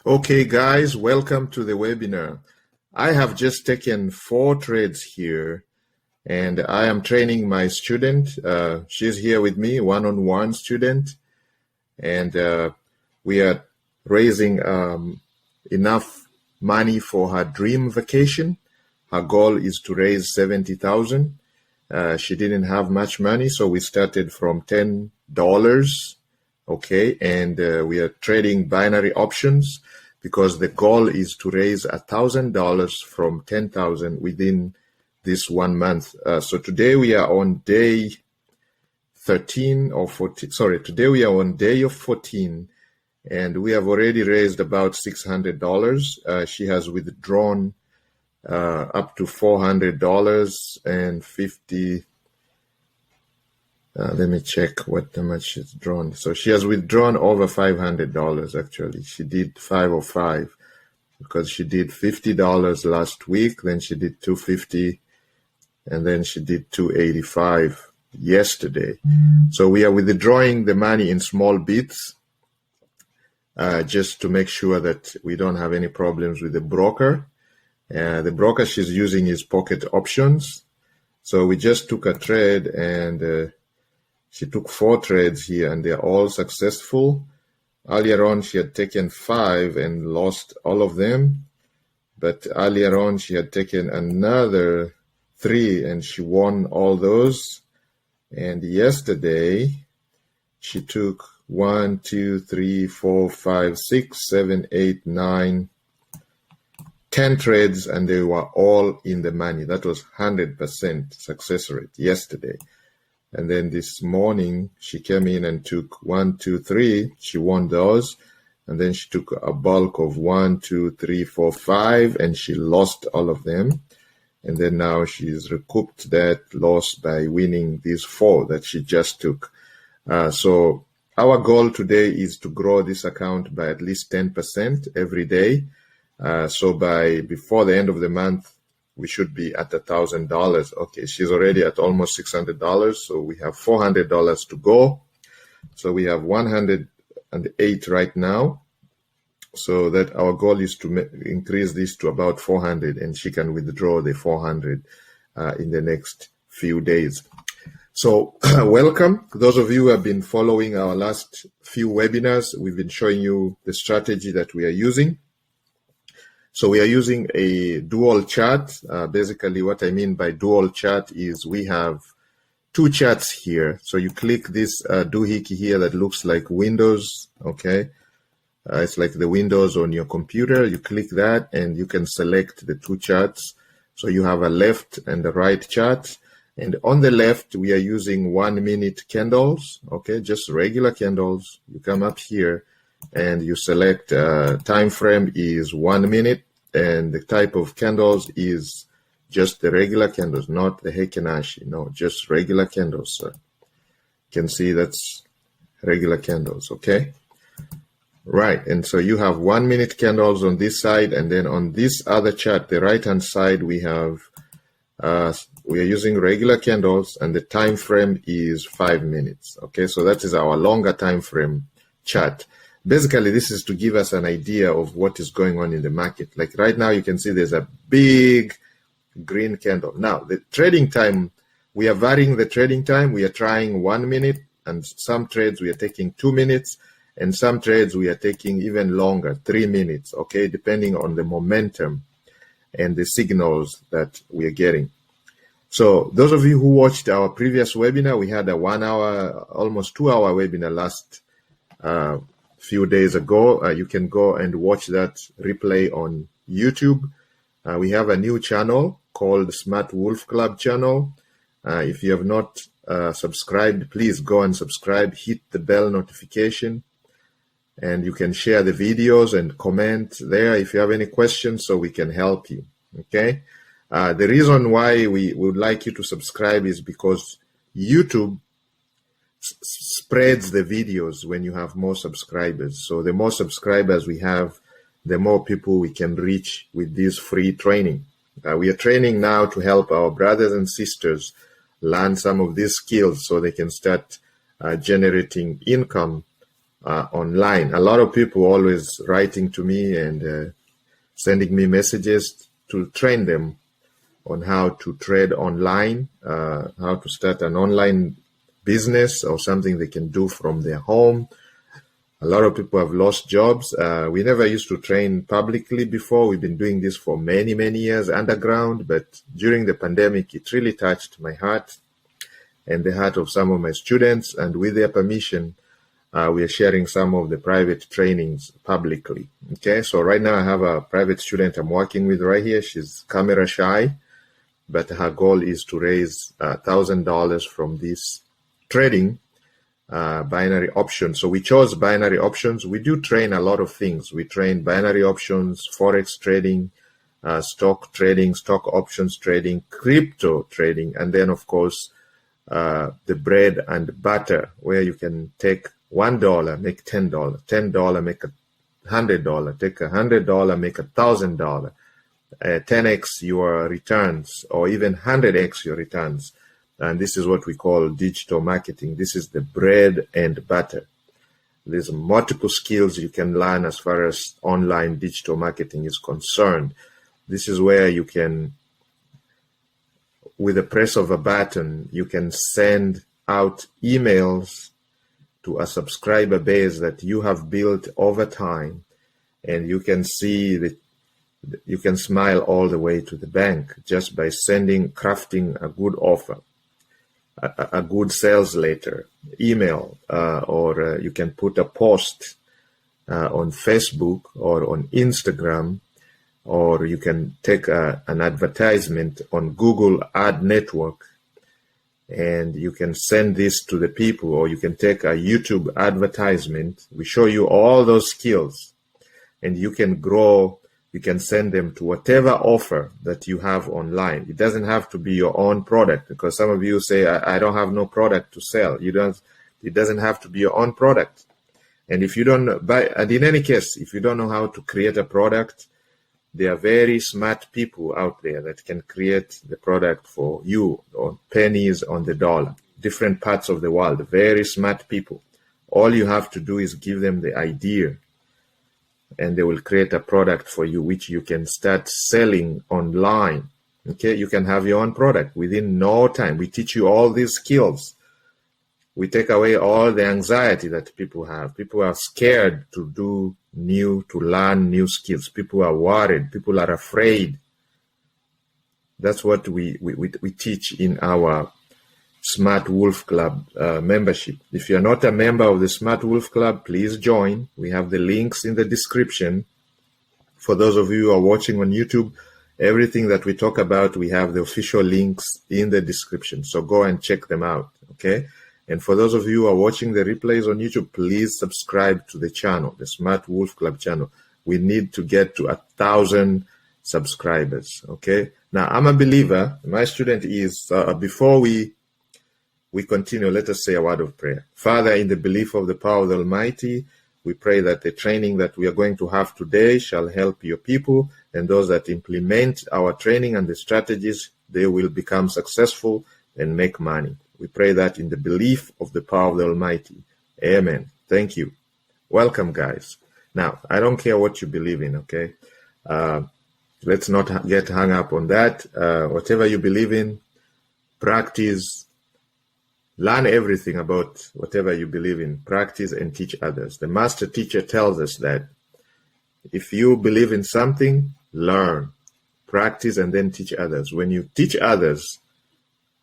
Okay, guys, welcome to the webinar. I have just taken 4 trades here, and I am training my student. She's here with me, one-on-one student, and we are raising enough money for her dream vacation. Her goal is to raise $70,000. She didn't have much money, so we started from $10. Okay, and we are trading binary options because the goal is to raise $1,000 from $10,000 within this 1 month. So today we are on day 13 or 14. Sorry, today we are on day of 14, and we have already raised about $600. She has withdrawn up to $400.50. Let me check how much she's drawn. So she has withdrawn over $500 actually. She did 505 because she did $50 last week, then she did $250, and then she did $285 yesterday. So we are withdrawing the money in small bits just to make sure that we don't have any problems with the broker. The broker she's using is Pocket Options. So we just took a trade, and she took 4 trades here, and they're all successful. Earlier on, she had taken 5 and lost all of them. But earlier on, she had taken another 3, and she won all those. And yesterday, she took 1, 2, 3, 4, 5, 6, 7, 8, 9, 10 trades, and they were all in the money. That was 100% success rate yesterday. And then this morning, she came in and took 1, 2, 3. She won those. And then she took a bulk of 1, 2, 3, 4, 5, and she lost all of them. And then now she's recouped that loss by winning these 4 that she just took. So our goal today is to grow this account by at least 10% every day. So before the end of the month, we should be at $1,000. Okay, she's already at almost $600, so we have $400 to go. So we have 108 right now. So that our goal is to increase this to about 400, and she can withdraw the 400 in the next few days. So welcome. Those of you who have been following our last few webinars, we've been showing you the strategy that we are using. So we are using a dual chart. Basically, what I mean by dual chart is we have 2 charts here. So you click this doohickey here that looks like Windows, okay? It's like the Windows on your computer. You click that, and you can select the 2 charts. So you have a left and a right chart. And on the left, we are using 1-minute candles, okay? Just regular candles. You come up here, and you select time frame is 1 minute, and the type of candles is just the regular candles, not the Heikin-Ashi. No, just regular candles, sir. You can see that's regular candles, okay? Right, and so you have 1-minute candles on this side, and then on this other chart, the right-hand side, we are using regular candles, and the time frame is 5 minutes, okay? So that is our longer time frame chart. Basically, this is to give us an idea of what is going on in the market. Like right now, you can see there's a big green candle. Now, the trading time, we are varying the trading time. We are trying 1 minute, and some trades we are taking 2 minutes, and some trades we are taking even longer, 3 minutes, okay, depending on the momentum and the signals that we are getting. So those of you who watched our previous webinar, we had a 1 hour, almost 2 hour webinar last few days ago. You can go and watch that replay on YouTube. We have a new channel called Smart Wolf Club channel. If you have not subscribed, please go and subscribe, hit the bell notification, and you can share the videos and comment there if you have any questions so we can help you, okay? The reason why we would like you to subscribe is because YouTube spreads the videos when you have more subscribers. So the more subscribers we have, the more people we can reach with this free training. We are training now to help our brothers and sisters learn some of these skills so they can start generating income online. A lot of people always writing to me and sending me messages to train them on how to trade online, how to start an online business or something they can do from their home. A lot of people have lost jobs. We never used to train publicly before. We've been doing this for many, many years underground, but during the pandemic, it really touched my heart and the heart of some of my students. And with their permission, we are sharing some of the private trainings publicly. Okay, so right now I have a private student I'm working with right here. She's camera shy, but her goal is to raise $1,000 from this trading binary options. So we chose binary options. We do train a lot of things. We train binary options, forex trading, stock trading, stock options trading, crypto trading, and then of course the bread and butter, where you can take $1 make $10, $10 make $100, take $100 make $1,000, 10x your returns, or even 100x your returns. And this is what we call digital marketing. This is the bread and butter. There's multiple skills you can learn as far as online digital marketing is concerned. This is where you can, with the press of a button, you can send out emails to a subscriber base that you have built over time, and you can see that you can smile all the way to the bank just by crafting a good offer, a good sales letter, email, or you can put a post on Facebook or on Instagram, or you can take an advertisement on Google Ad Network, and you can send this to the people, or you can take a YouTube advertisement. We show you all those skills, and you can grow. You can send them to whatever offer that you have online. It doesn't have to be your own product, because some of you say, I don't have no product to sell. It doesn't have to be your own product. And if you don't buy, and in any case, if you don't know how to create a product, there are very smart people out there that can create the product for you on pennies on the dollar. Different parts of the world, very smart people. All you have to do is give them the idea, and they will create a product for you, which you can start selling online. Okay, you can have your own product within no time. We teach you all these skills. We take away all the anxiety that people have. People are scared to learn new skills. People are worried. People are afraid. That's what we teach in our Smart Wolf Club membership. If you're not a member of the Smart Wolf Club, please join. We have the links in the description. For those of you who are watching on YouTube, everything that we talk about, we have the official links in the description. So go and check them out, okay? And for those of you who are watching the replays on YouTube, please subscribe to the channel, the Smart Wolf Club channel. We need to get to 1,000 subscribers, okay? Now, I'm a believer. My student is, before we continue, let us say a word of prayer. Father, in the belief of the power of the Almighty, we pray that the training that we are going to have today shall help your people, and those that implement our training and the strategies, they will become successful and make money. We pray that in the belief of the power of the Almighty. Amen. Thank you. Welcome, guys. Now, I don't care what you believe in, okay? Let's not get hung up on that. Whatever you believe in, practice. Learn everything about whatever you believe in. Practice and teach others. The master teacher tells us that if you believe in something, learn, practice, and then teach others. When you teach others,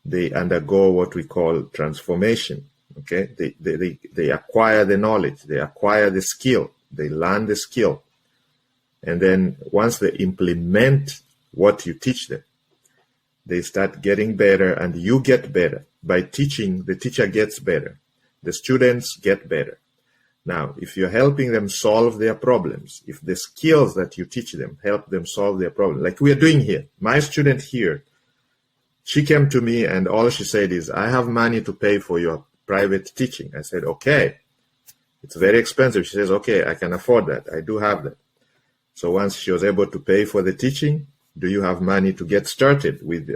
they undergo what we call transformation. Okay, they acquire the knowledge, they acquire the skill, they learn the skill, and then once they implement what you teach them, they start getting better, and you get better. By teaching, the teacher gets better, the students get better. Now, if you're helping them solve their problems, if the skills that you teach them help them solve their problem, like we are doing here, my student here, she came to me and all she said is, I have money to pay for your private teaching. I said, okay, it's very expensive. She says, okay, I can afford that. I do have that. So once she was able to pay for the teaching, do you have money to get started with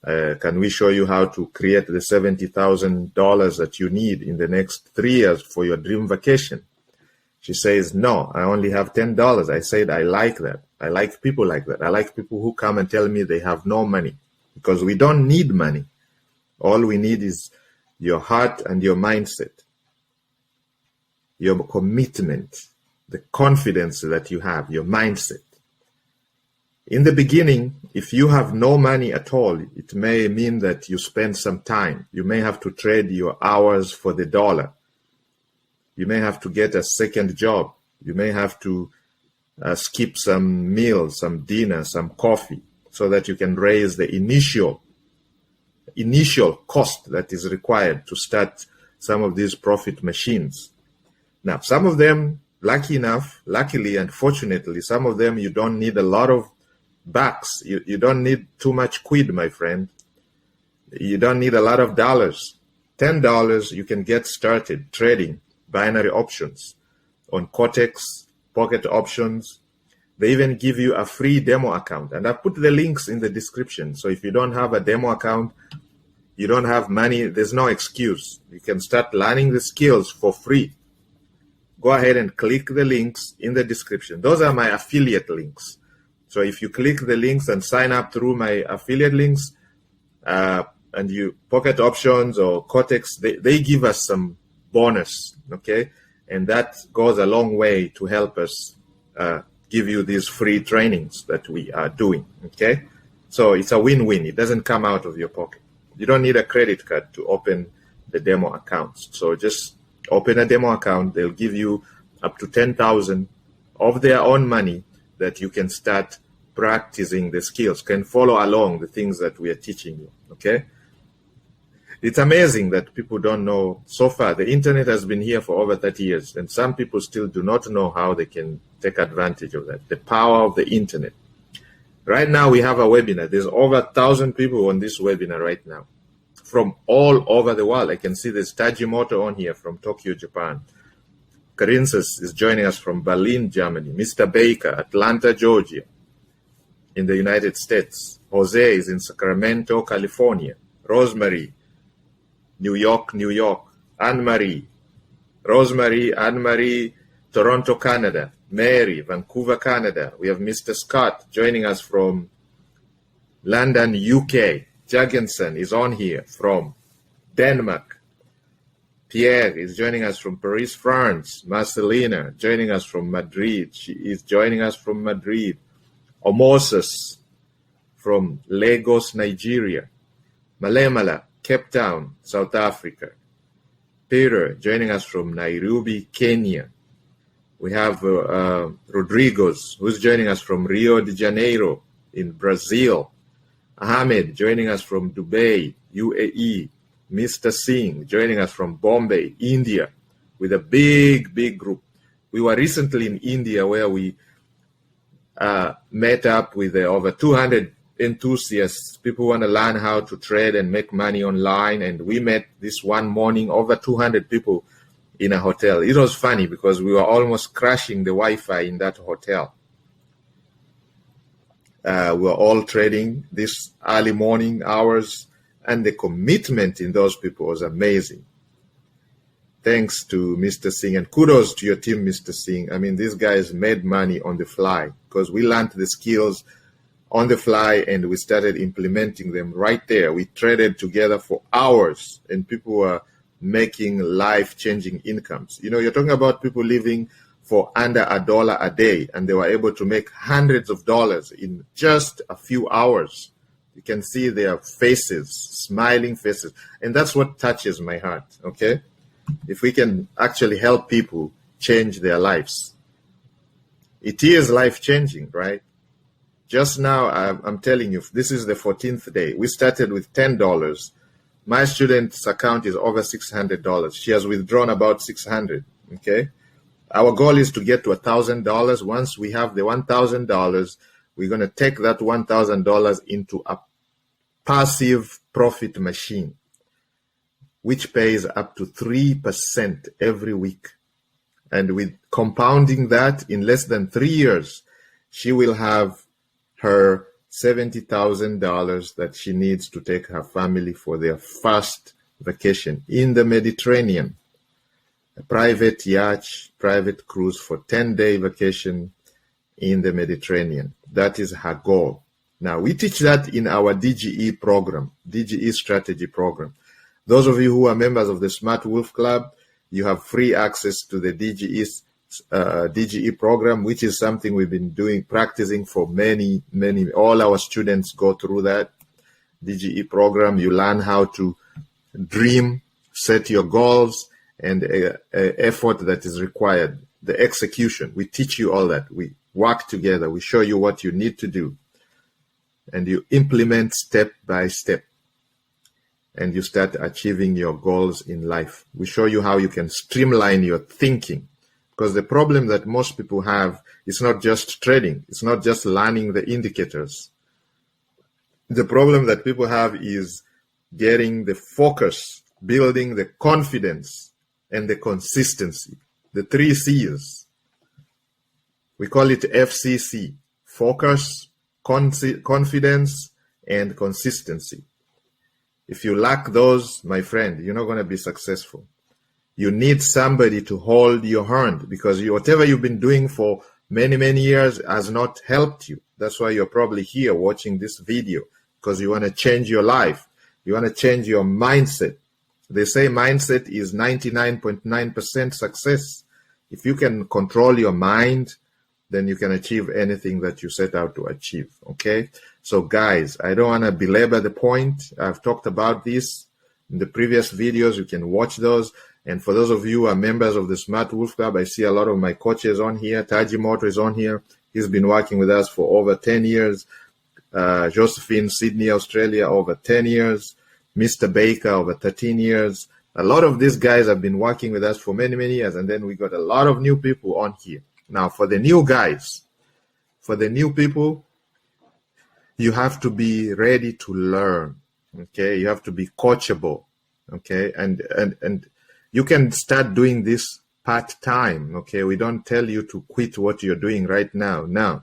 Can we show you how to create the $70,000 that you need in the next 3 years for your dream vacation? She says, no, I only have $10. I said, I like that. I like people like that. I like people who come and tell me they have no money, because we don't need money. All we need is your heart and your mindset, your commitment, the confidence that you have, your mindset. In the beginning, if you have no money at all, it may mean that you spend some time. You may have to trade your hours for the dollar. You may have to get a second job. You may have to skip some meals, some dinner, some coffee, so that you can raise the initial cost that is required to start some of these profit machines. Now, some of them, luckily and fortunately, some of them you don't need a lot of bucks. You don't need too much quid, my friend. You don't need a lot of dollars. $10, you can get started trading binary options on Quotex, pocket options. They even give you a free demo account. And I put the links in the description. So if you don't have a demo account, you don't have money, there's no excuse. You can start learning the skills for free. Go ahead and click the links in the description. Those are my affiliate links. So if you click the links and sign up through my affiliate links, and you pocket options or Quotex, they give us some bonus, okay? And that goes a long way to help us give you these free trainings that we are doing, okay? So it's a win-win. It doesn't come out of your pocket. You don't need a credit card to open the demo accounts. So just open a demo account. They'll give you up to $10,000 of their own money that you can start practicing the skills, can follow along the things that we are teaching you, okay? It's amazing that people don't know. So far, the internet has been here for over 30 years, and some people still do not know how they can take advantage of that, the power of the internet. Right now, we have a webinar. There's over 1,000 people on this webinar right now from all over the world. I can see there's Tajimoto on here from Tokyo, Japan. Karinsis is joining us from Berlin, Germany. Mr. Baker, Atlanta, Georgia, in the United States. Jose is in Sacramento, California. Rosemary, New York, New York. Anne-Marie, Rosemary, Anne-Marie, Toronto, Canada. Mary, Vancouver, Canada. We have Mr. Scott joining us from London, UK. Jurgensen is on here from Denmark. Pierre is joining us from Paris, France. Marcelina joining us from Madrid. She is joining us from Madrid. Omoses from Lagos, Nigeria. Malemala, Cape Town, South Africa. Peter joining us from Nairobi, Kenya. We have Rodriguez, who's joining us from Rio de Janeiro in Brazil. Ahmed joining us from Dubai, UAE. Mr. Singh joining us from Bombay, India, with a big group. We were recently in India where we met up with over 200 enthusiasts, people who want to learn how to trade and make money online. And we met this one morning, over 200 people in a hotel. It was funny because we were almost crashing the Wi-Fi in that hotel. We were all trading this early morning hours, and the commitment in those people was amazing. Thanks to Mr. Singh, and kudos to your team, Mr. Singh. I mean, these guys made money on the fly because we learned the skills on the fly and we started implementing them right there. We traded together for hours and people were making life-changing incomes. You know, you're talking about people living for under $1 a day, and they were able to make hundreds of dollars in just a few hours. You can see their faces, smiling faces. And that's what touches my heart, okay? If we can actually help people change their lives. It is life-changing, right? Just now, I'm telling you, this is the 14th day. We started with $10. My student's account is over $600. She has withdrawn about $600, okay? Our goal is to get to $1,000. Once we have the $1,000, we're going to take that $1,000 into a passive profit machine, which pays up to 3% every week. And with compounding that, in less than 3 years, she will have her $70,000 that she needs to take her family for their first vacation in the Mediterranean. A private yacht, private cruise for 10-day vacation in the Mediterranean. That is her goal. Now, we teach that in our DGE program, DGE strategy program. Those of you who are members of the Smart Wolf Club, you have free access to the DGE program, which is something we've been practicing for many, all our students go through that DGE program. You learn how to dream, set your goals, and effort that is required, the execution. We teach you all that. We work together. We show you what you need to do. And you implement step by step. And you start achieving your goals in life. We show you how you can streamline your thinking. Because the problem that most people have is not just trading. It's not just learning the indicators. The problem that people have is getting the focus, building the confidence, and the consistency. The 3 C's. We call it FCC. Focus, confidence, and consistency. If you lack those, my friend, you're not going to be successful. You need somebody to hold your hand, because whatever you've been doing for many years has not helped you. That's why you're probably here watching this video, because you want to change your life. You want to change your mindset. They say mindset is 99.9% success. If you can control your mind, then you can achieve anything that you set out to achieve, okay? So guys, I don't want to belabor the point. I've talked about this in the previous videos. You can watch those. And for those of you who are members of the Smart Wolf Club, I see a lot of my coaches on here. Tajimoto is on here. He's been working with us for over 10 years. Josephine, Sydney, Australia, over 10 years. Mr. Baker, over 13 years. A lot of these guys have been working with us for many years. And then we got a lot of new people on here. Now, for the new guys, for the new people, you have to be ready to learn, okay? You have to be coachable, okay? And you can start doing this part-time, okay? We don't tell you to quit what you're doing right now. Now,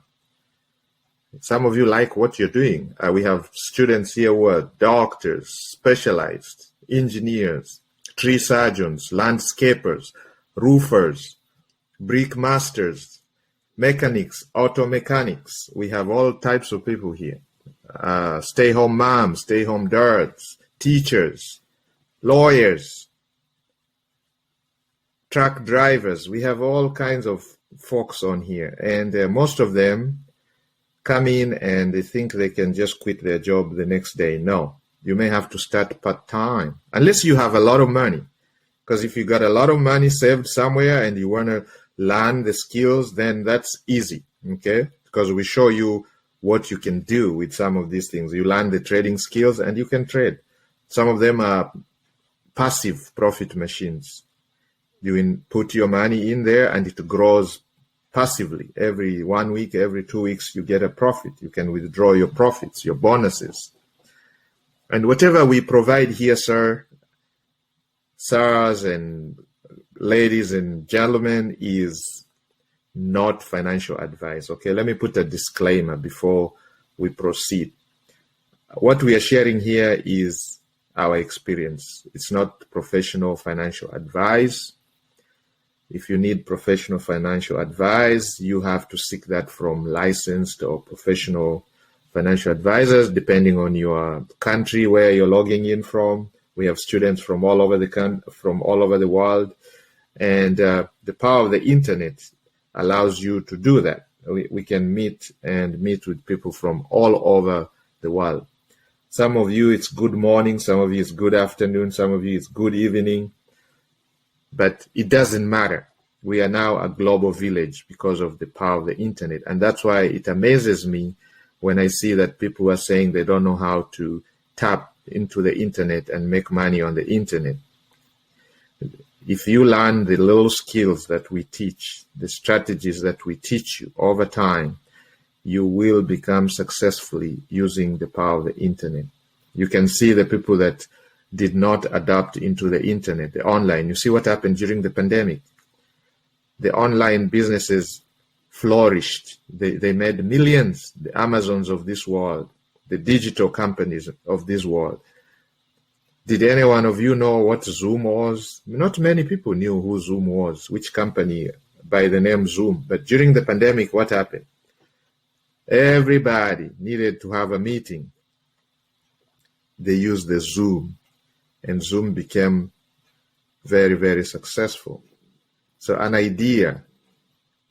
some of you like what you're doing. We have students here who are doctors, specialized, engineers, tree surgeons, landscapers, roofers, brick masters, mechanics, auto mechanics. We have all types of people here. Stay-home moms, stay-home dads, teachers, lawyers, truck drivers. We have all kinds of folks on here. And most of them come in and they think they can just quit their job the next day. No, you may have to start part-time, unless you have a lot of money. Because if you got a lot of money saved somewhere and you want to learn the skills, then that's easy, okay? Because we show you what you can do with some of these things. You learn the trading skills and you can trade. Some of them are passive profit machines. You put your money in there and it grows passively. Every 1 week, every 2 weeks, you get a profit. You can withdraw your profits, your bonuses. And whatever we provide here, sirs and ladies and gentlemen, is not financial advice. Okay, let me put a disclaimer before we proceed. What we are sharing here is our experience. It's not professional financial advice. If you need professional financial advice, you have to seek that from licensed or professional financial advisors, depending on your country where you're logging in from. We have students from all over the world. And the power of the internet allows you to do that. We can meet with people from all over the world. Some of you, it's good morning. Some of you, it's good afternoon. Some of you, it's good evening. But it doesn't matter. We are now a global village because of the power of the internet. And that's why it amazes me when I see that people are saying they don't know how to tap into the internet and make money on the internet. If you learn the little skills that we teach, the strategies that we teach you over time, you will become successfully using the power of the internet. You can see the people that did not adapt into the internet, the online. You see what happened during the pandemic. The online businesses flourished. They made millions, the Amazons of this world, the digital companies of this world. Did any one of you know what Zoom was? Not many people knew who Zoom was, which company by the name Zoom. But during the pandemic, what happened? Everybody needed to have a meeting. They used the Zoom, and Zoom became very, very successful. So an idea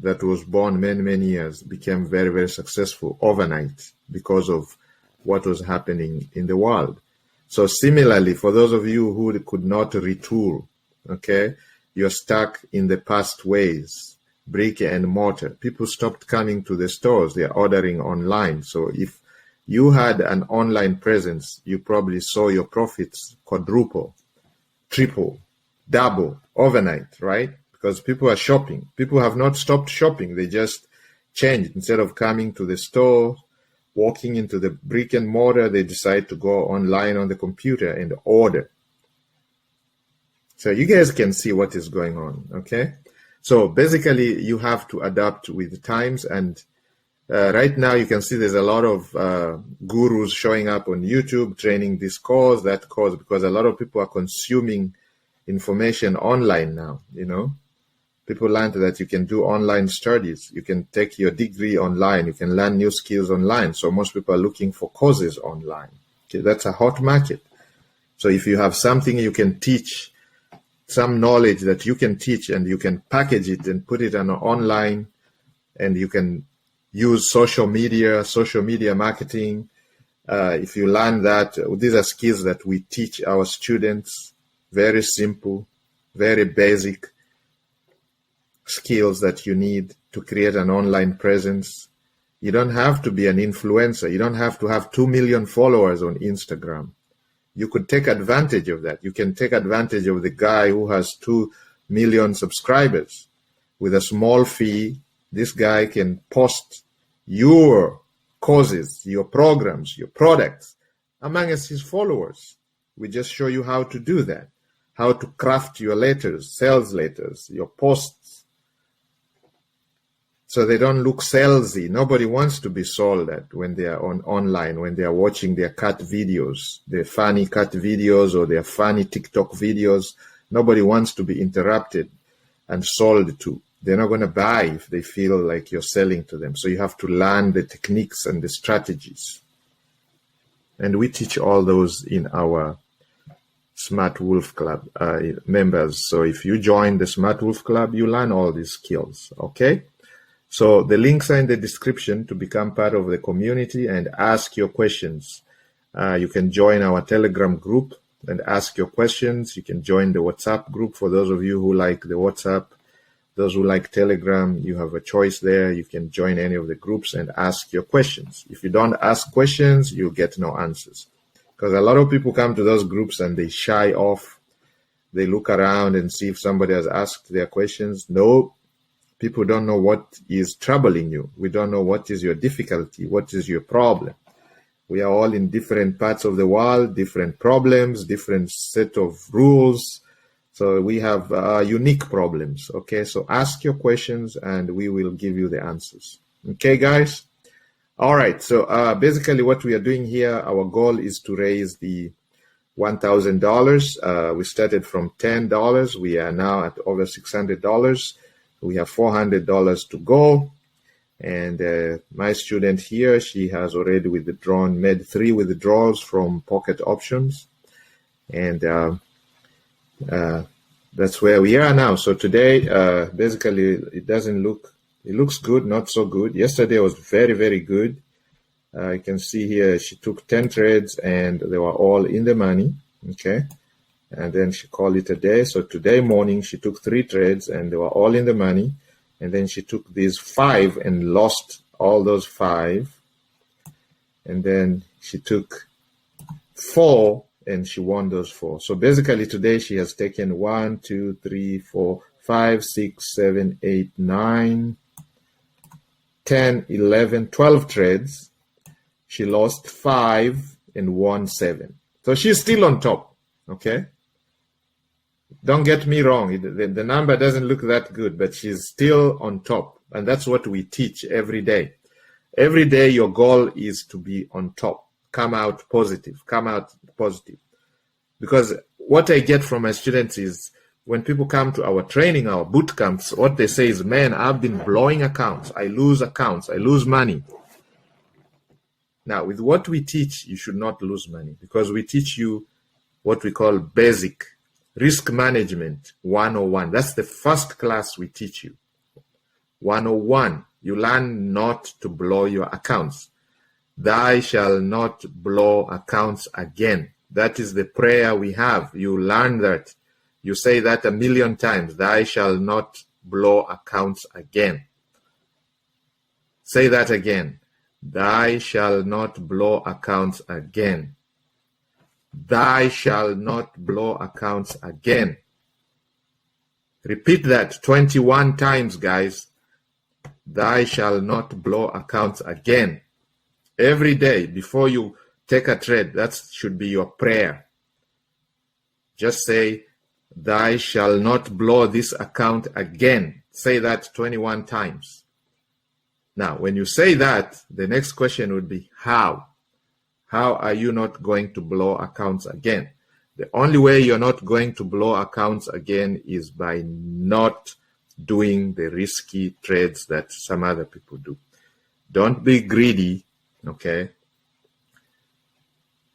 that was born many years became very, very successful overnight because of what was happening in the world. So similarly, for those of you who could not retool, okay, you're stuck in the past ways, brick and mortar. People stopped coming to the stores. They're ordering online. So if you had an online presence, you probably saw your profits quadruple, triple, double overnight, right? Because people are shopping. People have not stopped shopping. They just changed. Instead of coming to the store, walking into the brick and mortar, they decide to go online on the computer and order. So you guys can see what is going on, okay? So basically, you have to adapt with the times. And right now, you can see there's a lot of gurus showing up on YouTube, training this course, that course, because a lot of people are consuming information online now, you know? People learned that you can do online studies. You can take your degree online. You can learn new skills online. So most people are looking for courses online. Okay, that's a hot market. So if you have something you can teach, some knowledge that you can teach, and you can package it and put it on online, and you can use social media marketing. If you learn that, these are skills that we teach our students. Very simple, very basic skills that you need to create an online presence. You don't have to be an influencer. You don't have to have 2 million followers on Instagram. You could take advantage of that. You can take advantage of the guy who has 2 million subscribers. With a small fee, this guy can post your courses, your programs, your products amongst his followers. We just show you how to do that, how to craft your letters, sales letters, your posts, so they don't look salesy. Nobody wants to be sold at when they are online, when they are watching their cat videos, their funny cat videos or their funny TikTok videos. Nobody wants to be interrupted and sold to. They're not going to buy if they feel like you're selling to them. So you have to learn the techniques and the strategies. And we teach all those in our Smart Wolf Club members. So if you join the Smart Wolf Club, you learn all these skills, okay? So the links are in the description to become part of the community and ask your questions. You can join our Telegram group and ask your questions. You can join the WhatsApp group for those of you who like the WhatsApp. Those who like Telegram, you have a choice there. You can join any of the groups and ask your questions. If you don't ask questions, you'll get no answers. Because a lot of people come to those groups and they shy off. They look around and see if somebody has asked their questions. No. People don't know what is troubling you. We don't know what is your difficulty, what is your problem. We are all in different parts of the world, different problems, different set of rules. So we have unique problems, okay? So ask your questions and we will give you the answers. Okay, guys? All right, so basically what we are doing here, our goal is to raise the $1,000. We started from $10. We are now at over $600. We have $400 to go, and my student here, she has already made 3 withdrawals from Pocket Options, and that's where we are now. So today, basically, it looks good, not so good. Yesterday was very, very good. You can see here, she took 10 trades, and they were all in the money, okay? And then she called it a day. So today morning, she took 3 trades and they were all in the money. And then she took these 5 and lost all those 5. And then she took 4 and she won those 4. So basically today she has taken 1, 2, 3, 4, 5, 6, 7, 8, 9, 10, 11, 12 trades. She lost 5 and won 7. So she's still on top, okay? Don't get me wrong, the number doesn't look that good, but she's still on top, And that's what we teach every day. Every day, your goal is to be on top. Come out positive. Come out positive. Because what I get from my students is when people come to our training, our boot camps, what they say is, man, I've been blowing accounts. I lose money. Now, with what we teach, you should not lose money because we teach you what we call basic risk management 101. That's the first class we teach you. 101, you learn not to blow your accounts. Thou shall not blow accounts again. That is the prayer we have. You learn that. You say that 1,000,000 times. Thou shall not blow accounts again. Say that again. Thou shall not blow accounts again. Thou shall not blow accounts again. Repeat that 21 times, guys. Thou shall not blow accounts again. Every day before you take a trade, that should be your prayer. Just say, thou shall not blow this account again. Say that 21 times. Now, when you say that, the next question would be, how? How are you not going to blow accounts again? The only way you're not going to blow accounts again is by not doing the risky trades that some other people do. Don't be greedy, okay?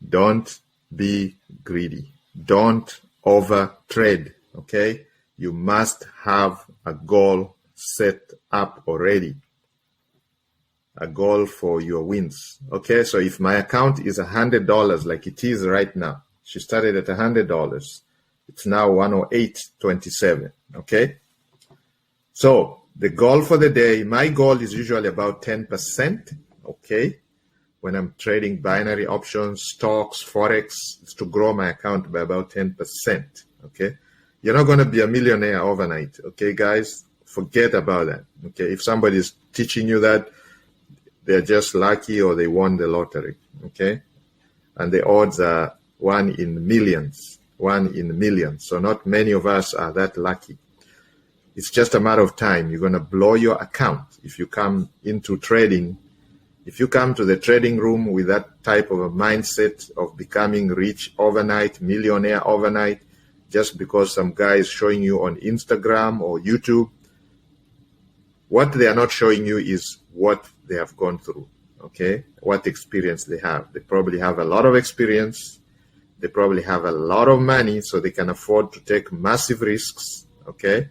Don't be greedy. Don't over trade, okay? You must have a goal set up already. A goal for your wins. Okay, so if my account is $100 like it is right now, she started at $100. It's now 108.27. Okay, so the goal for the day, my goal is usually about 10%. Okay, when I'm trading binary options, stocks, forex, it's to grow my account by about 10%. Okay, you're not going to be a millionaire overnight. Okay, guys, forget about that. Okay, if somebody is teaching you that, they're just lucky or they won the lottery, okay? And the odds are 1 in millions, 1 in millions. So not many of us are that lucky. It's just a matter of time. You're going to blow your account if you come into trading. If you come to the trading room with that type of a mindset of becoming rich overnight, millionaire overnight, just because some guy is showing you on Instagram or YouTube, what they are not showing you is what they have gone through, okay? What experience they have. They probably have a lot of experience. They probably have a lot of money, so they can afford to take massive risks, okay?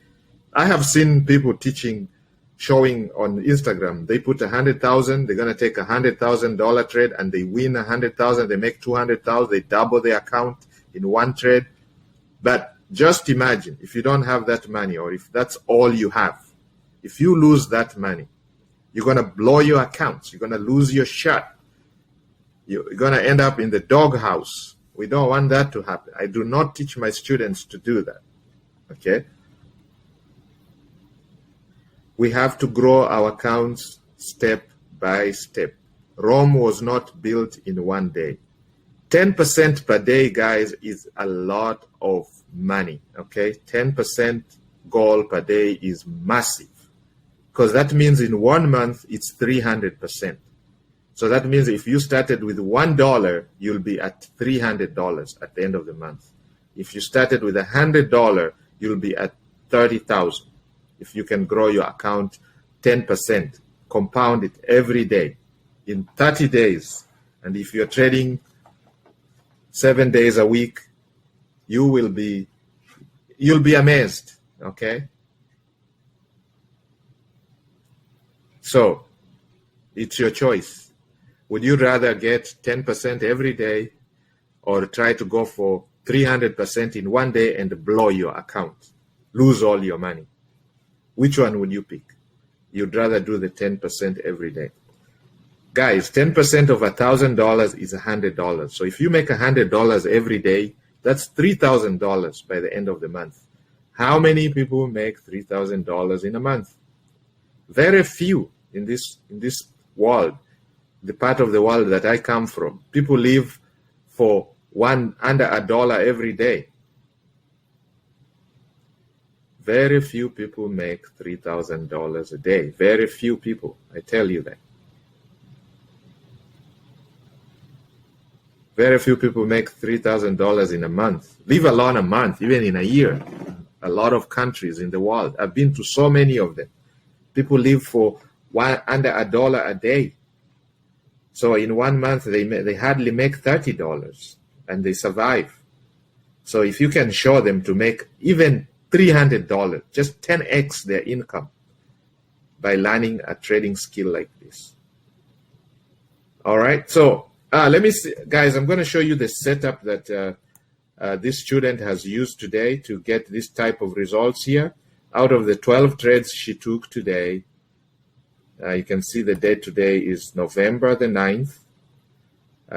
I have seen people teaching, showing on Instagram, they put 100,000, they're going to take $100,000 trade and they win 100,000, they make 200,000, they double their account in one trade. But just imagine if you don't have that money, or if that's all you have, if you lose that money, you're going to blow your accounts. You're going to lose your shot. You're going to end up in the doghouse. We don't want that to happen. I do not teach my students to do that. Okay? We have to grow our accounts step by step. Rome was not built in one day. 10% per day, guys, is a lot of money. Okay? 10% goal per day is massive. Because that means in 1 month, it's 300%. So that means if you started with $1, you'll be at $300 at the end of the month. If you started with $100, you'll be at $30,000. If you can grow your account 10%, compound it every day in 30 days. And if you're trading 7 days a week, you'll be amazed, okay? So it's your choice. Would you rather get 10% every day or try to go for 300% in one day and blow your account, lose all your money? Which one would you pick? You'd rather do the 10% every day. Guys, 10% of $1,000 is $100. So if you make $100 every day, that's $3,000 by the end of the month. How many people make $3,000 in a month? Very few in this world, the part of the world that I come from. People live for under $1 every day. Very few people make $3,000 a day. Very few people, I tell you that. Very few people make $3,000 in a month, leave alone a month, even in a year. A lot of countries in the world. I've been to so many of them. People live for under $1 a day. So in 1 month, they hardly make $30 and they survive. So if you can show them to make even $300, just 10x their income by learning a trading skill like this. All right, so let me see, guys, I'm going to show you the setup that this student has used today to get this type of results here. Out of the 12 trades she took today, you can see the date today is November the 9th.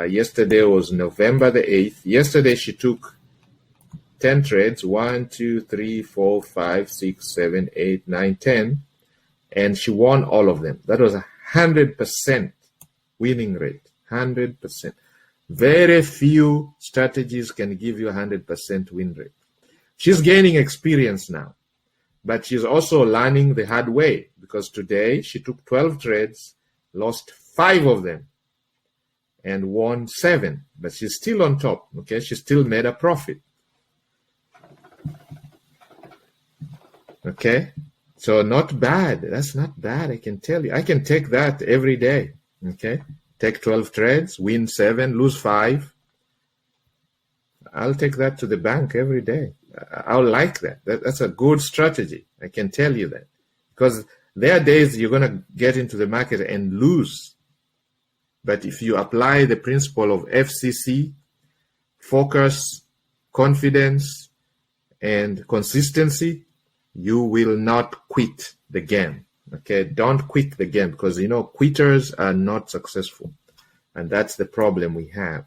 Yesterday was November the 8th. Yesterday she took 10 trades, 1, 2, 3, 4, 5, 6, 7, 8, 9, 10, and she won all of them. That was 100% winning rate, 100%. Very few strategies can give you 100% win rate. She's gaining experience now, but she's also learning the hard way, because today she took 12 trades, lost 5 of them, and won 7, but she's still on top, okay? She still made a profit. Okay, so not bad. That's not bad, I can tell you. I can take that every day, okay? Take 12 trades, win 7, lose 5. I'll take that to the bank every day. I'll like that. That's a good strategy, I can tell you that. Because there are days you're going to get into the market and lose. But if you apply the principle of FCC, focus, confidence, and consistency, you will not quit the game. Okay, don't quit the game, because quitters are not successful, and that's the problem we have.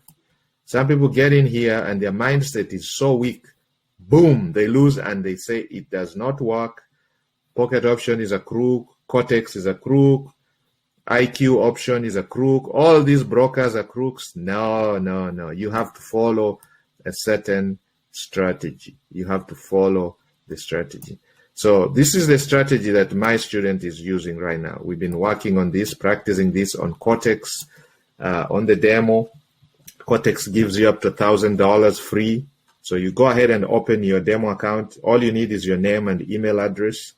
Some people get in here and their mindset is so weak. Boom, they lose and they say it does not work. Pocket option is a crook. Quotex is a crook. IQ option is a crook. All these brokers are crooks. No. You have to follow a certain strategy. You have to follow the strategy. So this is the strategy that my student is using right now. We've been working on this, practicing this on Quotex, on the demo. Quotex gives you up to $1,000 free. So you go ahead and open your demo account. All you need is your name and email address,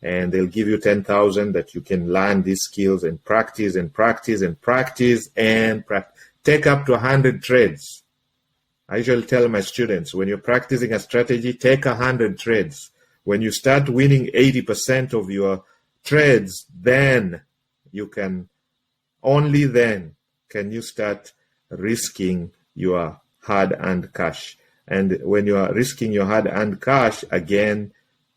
and they'll give you $10,000 that you can learn these skills and practice and practice and practice and practice. Take up to 100 trades. I usually tell my students, when you're practicing a strategy, take 100 trades. When you start winning 80% of your trades, then you can, only then can you start risking your hard-earned cash. And when you are risking your hard-earned cash, again,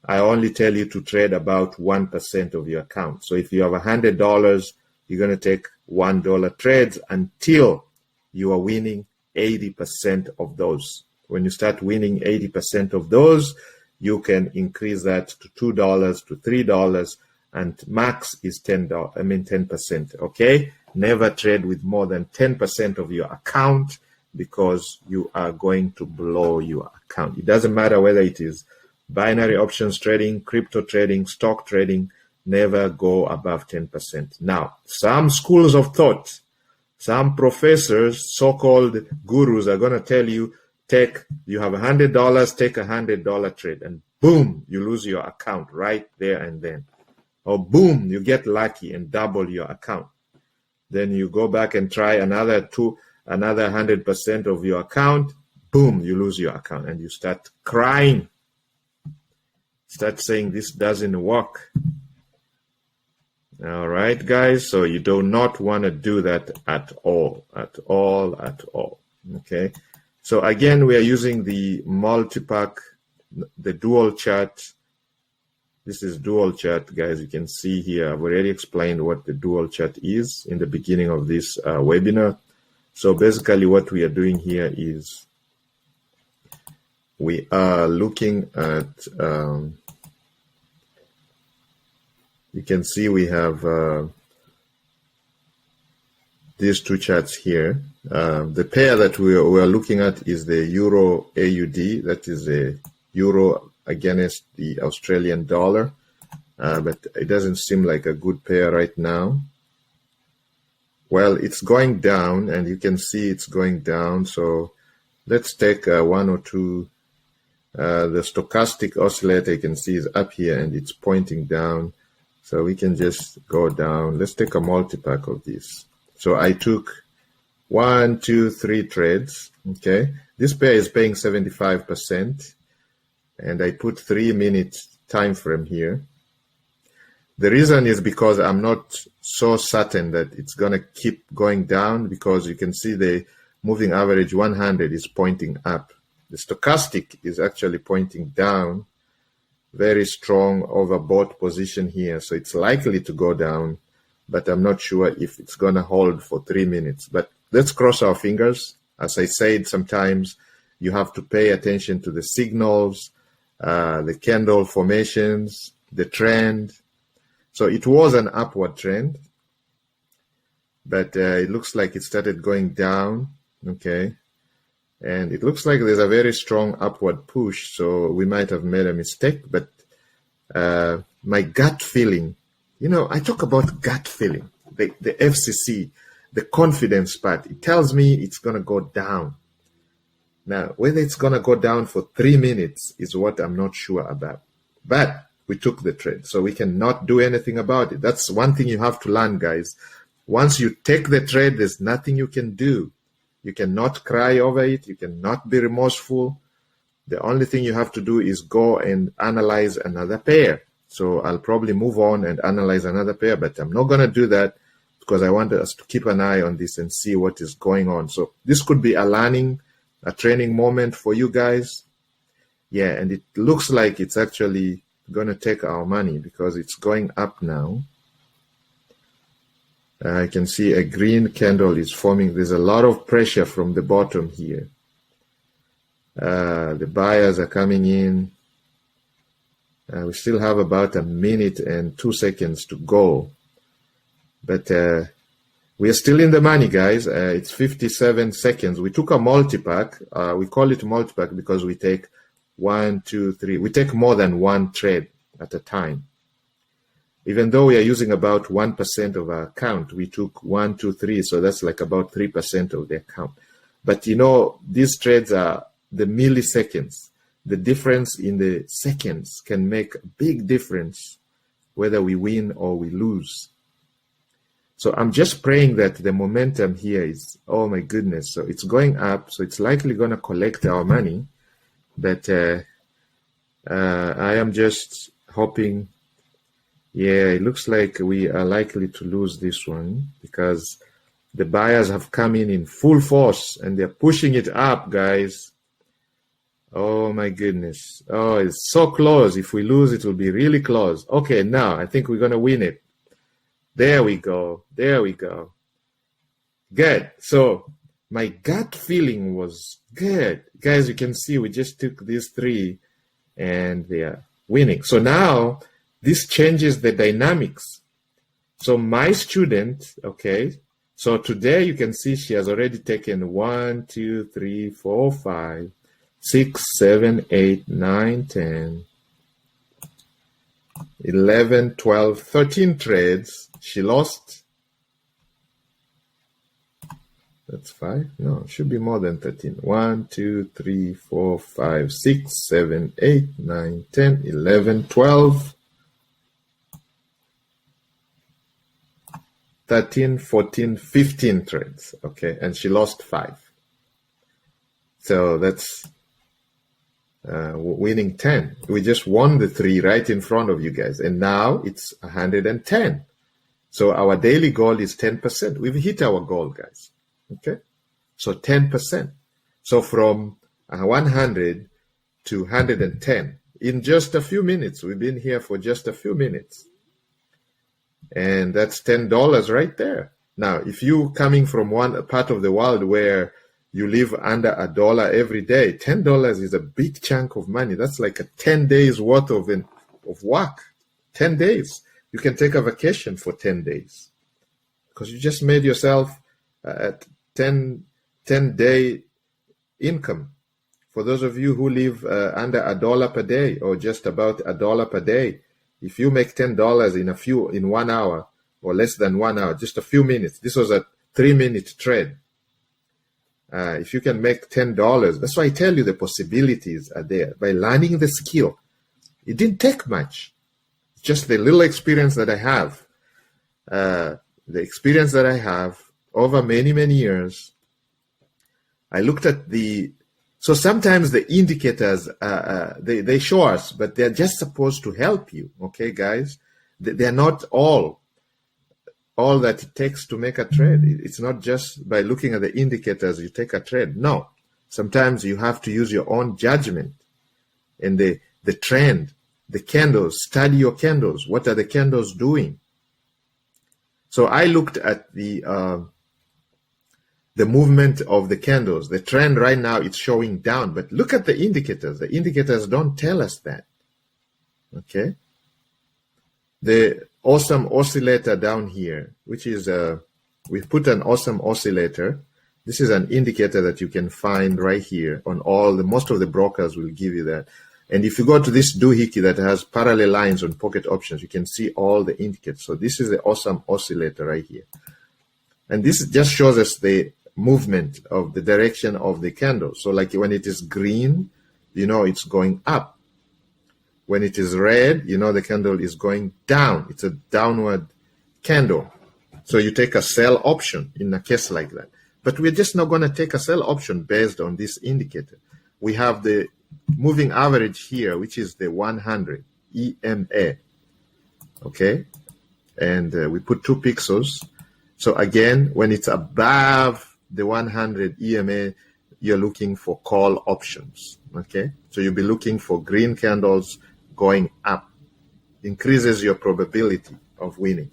I only tell you to trade about 1% of your account. So if you have $100, you're going to take $1 trades until you are winning 80% of those. When you start winning 80% of those, you can increase that to $2 to $3, and max is $10%. Okay, never trade with more than 10% of your account, because you are going to blow your account. It doesn't matter whether it is binary options trading, crypto trading, stock trading, never go above 10%. Now, some schools of thought, some professors, so-called gurus, are going to tell you, you have $100, take $100 trade, and boom, you lose your account right there and then. Or boom, you get lucky and double your account. Then you go back and try another 100% of your account, boom, you lose your account, and you start crying. Start saying this doesn't work. All right, guys, so you do not want to do that at all. Okay. So again, we are using the multi-pack, the dual chart. This is dual chart, guys. You can see here, I've already explained what the dual chart is in the beginning of this webinar. So basically what we are doing here is we are looking at, you can see we have these two charts here. The pair that we are looking at is the Euro AUD, that is the Euro against the Australian dollar, but it doesn't seem like a good pair right now. Well, it's going down, and you can see it's going down. So let's take one or two. The stochastic oscillator, you can see, is up here and it's pointing down. So we can just go down. Let's take a multi-pack of this. So I took 1, 2, 3 trades. Okay, this pair is paying 75%, and I put 3 minutes time frame here. The reason is because I'm not so certain that it's gonna keep going down, because you can see the moving average 100 is pointing up. The stochastic is actually pointing down. Very strong overbought position here, so it's likely to go down, but I'm not sure if it's gonna hold for 3 minutes. But let's cross our fingers. As I said, sometimes you have to pay attention to the signals, the candle formations, the trend. So it was an upward trend, but it looks like it started going down, okay? And it looks like there's a very strong upward push, so we might have made a mistake, but my gut feeling, you know, I talk about gut feeling, the FCC, the confidence part, it tells me it's going to go down. Now, whether it's going to go down for 3 minutes is what I'm not sure about. But we took the trade, so we cannot do anything about it. That's one thing you have to learn, guys. Once you take the trade, there's nothing you can do. You cannot cry over it. You cannot be remorseful. The only thing you have to do is go and analyze another pair. So I'll probably move on and analyze another pair, but I'm not going to do that because I want us to keep an eye on this and see what is going on. So this could be a learning, a training moment for you guys. Yeah, and it looks like it's actually going to take our money because it's going up now. I can see a green candle is forming. There's a lot of pressure from the bottom here. The buyers are coming in. We still have about 1 minute and 2 seconds to go. But we are still in the money, guys. It's 57 seconds. We took a multi-pack. We call it multi-pack because we take 1, 2, 3. We take more than one trade at a time. Even though we are using about 1% of our account, we took 1, 2, 3. So that's like about 3% of the account. But you know, these trades are the milliseconds. The difference in the seconds can make a big difference whether we win or we lose. So I'm just praying that the momentum here is, oh my goodness, so it's going up, so it's likely going to collect our money. But I am just hoping, yeah, it looks like we are likely to lose this one because the buyers have come in full force and they're pushing it up, guys. Oh my goodness. Oh, it's so close. If we lose, it will be really close. Okay, now I think we're going to win it. There we go. There we go. Good. So my gut feeling was good. Guys, you can see we just took these 3 and they are winning. So now this changes the dynamics. So my student, okay, so today you can see she has already taken 1, 2, 3, 4, 5, 6, 7, 8, 9, 10, 11, 12, 13 trades. She lost. That's 5. No, it should be more than 13. 1, 2, 3, 4, 5, 6, 7, 8, 9, 10, 11, 12, 13, 14, 15 trades. Okay, and she lost 5. So that's winning 10. We just won the 3 right in front of you guys. And now it's 110. So our daily goal is 10%. We've hit our goal, guys. Okay. So 10%. So from 100 to 110 in just a few minutes. We've been here for just a few minutes. And that's $10 right there. Now, if you coming from one part of the world where you live under $1 every day, $10 is a big chunk of money. That's like a 10 days worth of work. 10 days. You can take a vacation for 10 days because you just made yourself a 10-day income For those of you who live under $1 per day or just about $1 per day, if you make $10 in 1 hour or less than 1 hour, just a few minutes. This was a 3-minute trade. If you can make $10, that's why I tell you the possibilities are there. By learning the skill, it didn't take much. Just the little experience that I have, over many, many years. I looked at so sometimes the indicators, they show us, but they're just supposed to help you, okay, guys? They're not all that it takes to make a trade. It's not just by looking at the indicators you take a trade. No, sometimes you have to use your own judgment and the trend, the candles. Study your candles. What are the candles doing? So I looked at the movement of the candles. The trend right now, it's showing down, but look at the indicators. The indicators don't tell us that, okay? The awesome oscillator down here, which is, we put an awesome oscillator. This is an indicator that you can find right here on most of the brokers will give you that. And if you go to this doohickey that has parallel lines on pocket options, you can see all the indicators. So this is the awesome oscillator right here. And this just shows us the movement of the direction of the candle. So like when it is green, you know it's going up. When it is red, you know the candle is going down. It's a downward candle. So you take a sell option in a case like that. But we're just not going to take a sell option based on this indicator. We have the moving average here, which is the 100 EMA. Okay? And we put 2 pixels. So again, when it's above the 100 EMA, you're looking for call options. Okay? So you'll be looking for green candles going up. Increases your probability of winning.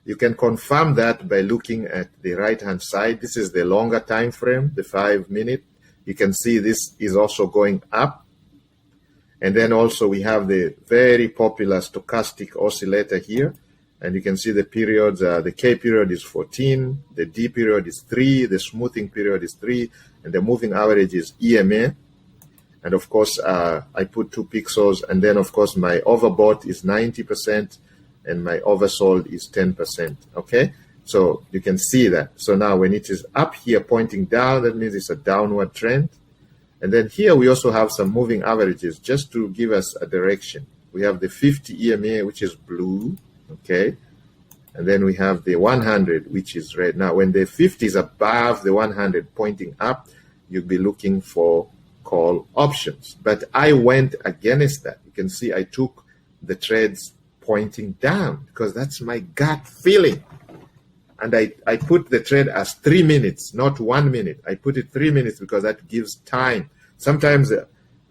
You can confirm that by looking at the right-hand side. This is the longer time frame, the 5-minute. You can see this is also going up. And then also we have the very popular stochastic oscillator here. And you can see the periods, the K period is 14, the D period is 3, the smoothing period is 3, and the moving average is EMA. And of course, I put 2 pixels, and then of course my overbought is 90%, and my oversold is 10%, okay? So you can see that. So now when it is up here pointing down, that means it's a downward trend. And then here we also have some moving averages just to give us a direction. We have the 50 EMA, which is blue, okay? And then we have the 100, which is red. Now, when the 50 is above the 100 pointing up, you'll be looking for call options. But I went against that. You can see I took the trades pointing down because that's my gut feeling. And I put the trade as 3 minutes, not 1 minute. I put it 3 minutes because that gives time. Sometimes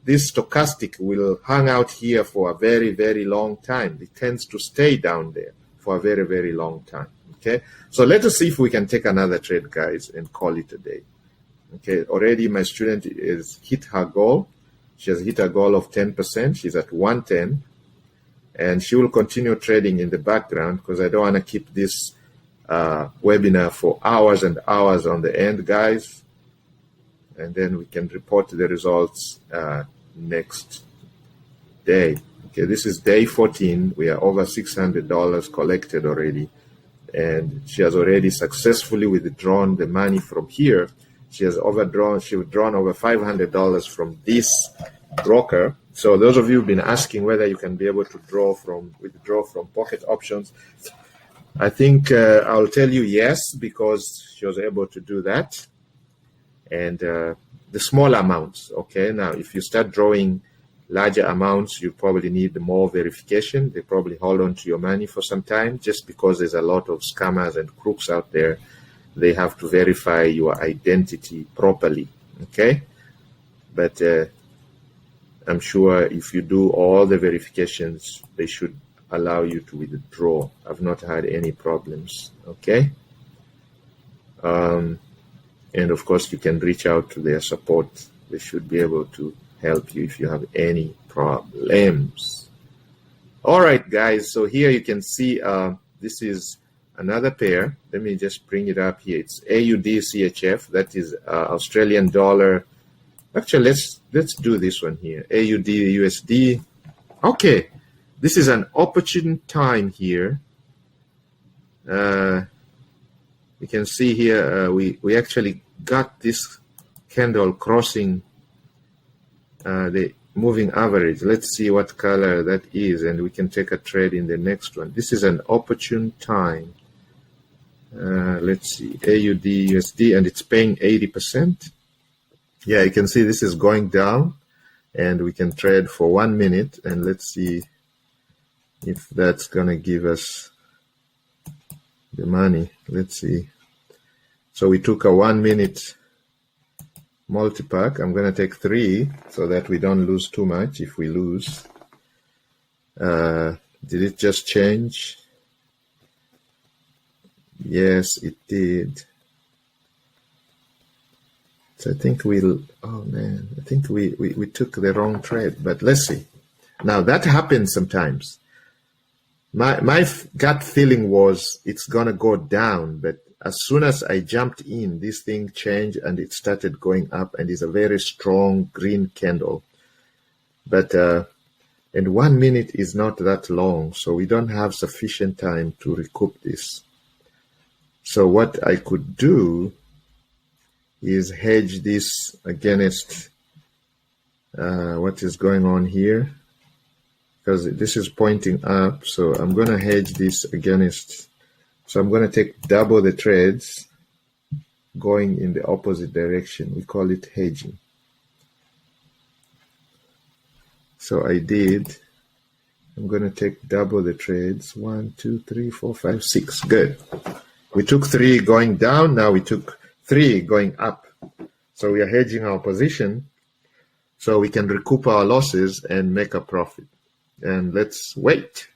this stochastic will hang out here for a very, very long time. It tends to stay down there for a very, very long time. Okay, so let us see if we can take another trade, guys, and call it a day. Okay, already my student has hit her goal. She has hit a goal of 10%. She's at 110. And she will continue trading in the background because I don't want to keep this webinar for hours and hours on the end, guys. And then we can report the results next day. Okay, this is day 14. We are over $600 collected already. And she has already successfully withdrawn the money from here. She has withdrawn over $500 from this broker. So those of you who've been asking whether you can be able to withdraw from pocket options, I think I'll tell you yes, because she was able to do that. And the small amounts, okay? Now, if you start drawing larger amounts, you probably need more verification. They probably hold on to your money for some time just because there's a lot of scammers and crooks out there. They have to verify your identity properly, okay? But I'm sure if you do all the verifications, they should allow you to withdraw. I've not had any problems, okay? And of course, you can reach out to their support. They should be able to help you if you have any problems. All right, guys, so here you can see this is another pair. Let me just bring it up here. It's AUD CHF, that is Australian dollar Actually, let's do this one here. AUD USD. Okay, this is an opportune time here. You can see here we actually got this candle crossing the moving average. Let's see what color that is, and we can take a trade in the next one. This is an opportune time. Let's see, AUD USD, and it's paying 80%. Yeah, you can see this is going down, and we can trade for 1 minute, and let's see if that's gonna give us the money. Let's see. So we took a 1 minute multi-pack. I'm gonna take 3 so that we don't lose too much. If we lose, did it just change? Yes, it did. So I think oh man, I think we took the wrong trade, but let's see. Now that happens sometimes. My gut feeling was it's gonna go down, but as soon as I jumped in, this thing changed and it started going up, and it's a very strong green candle. But and 1 minute is not that long, so we don't have sufficient time to recoup this. So what I could do is hedge this against what is going on here, because this is pointing up. So I'm going to hedge this against, so I'm going to take double the trades going in the opposite direction. We call it hedging. So I did. I'm going to take double the trades. 1, 2, 3, 4, 5, 6. Good. We took 3 going down. Now we took 3 going up. So we are hedging our position so we can recoup our losses and make a profit. And let's wait.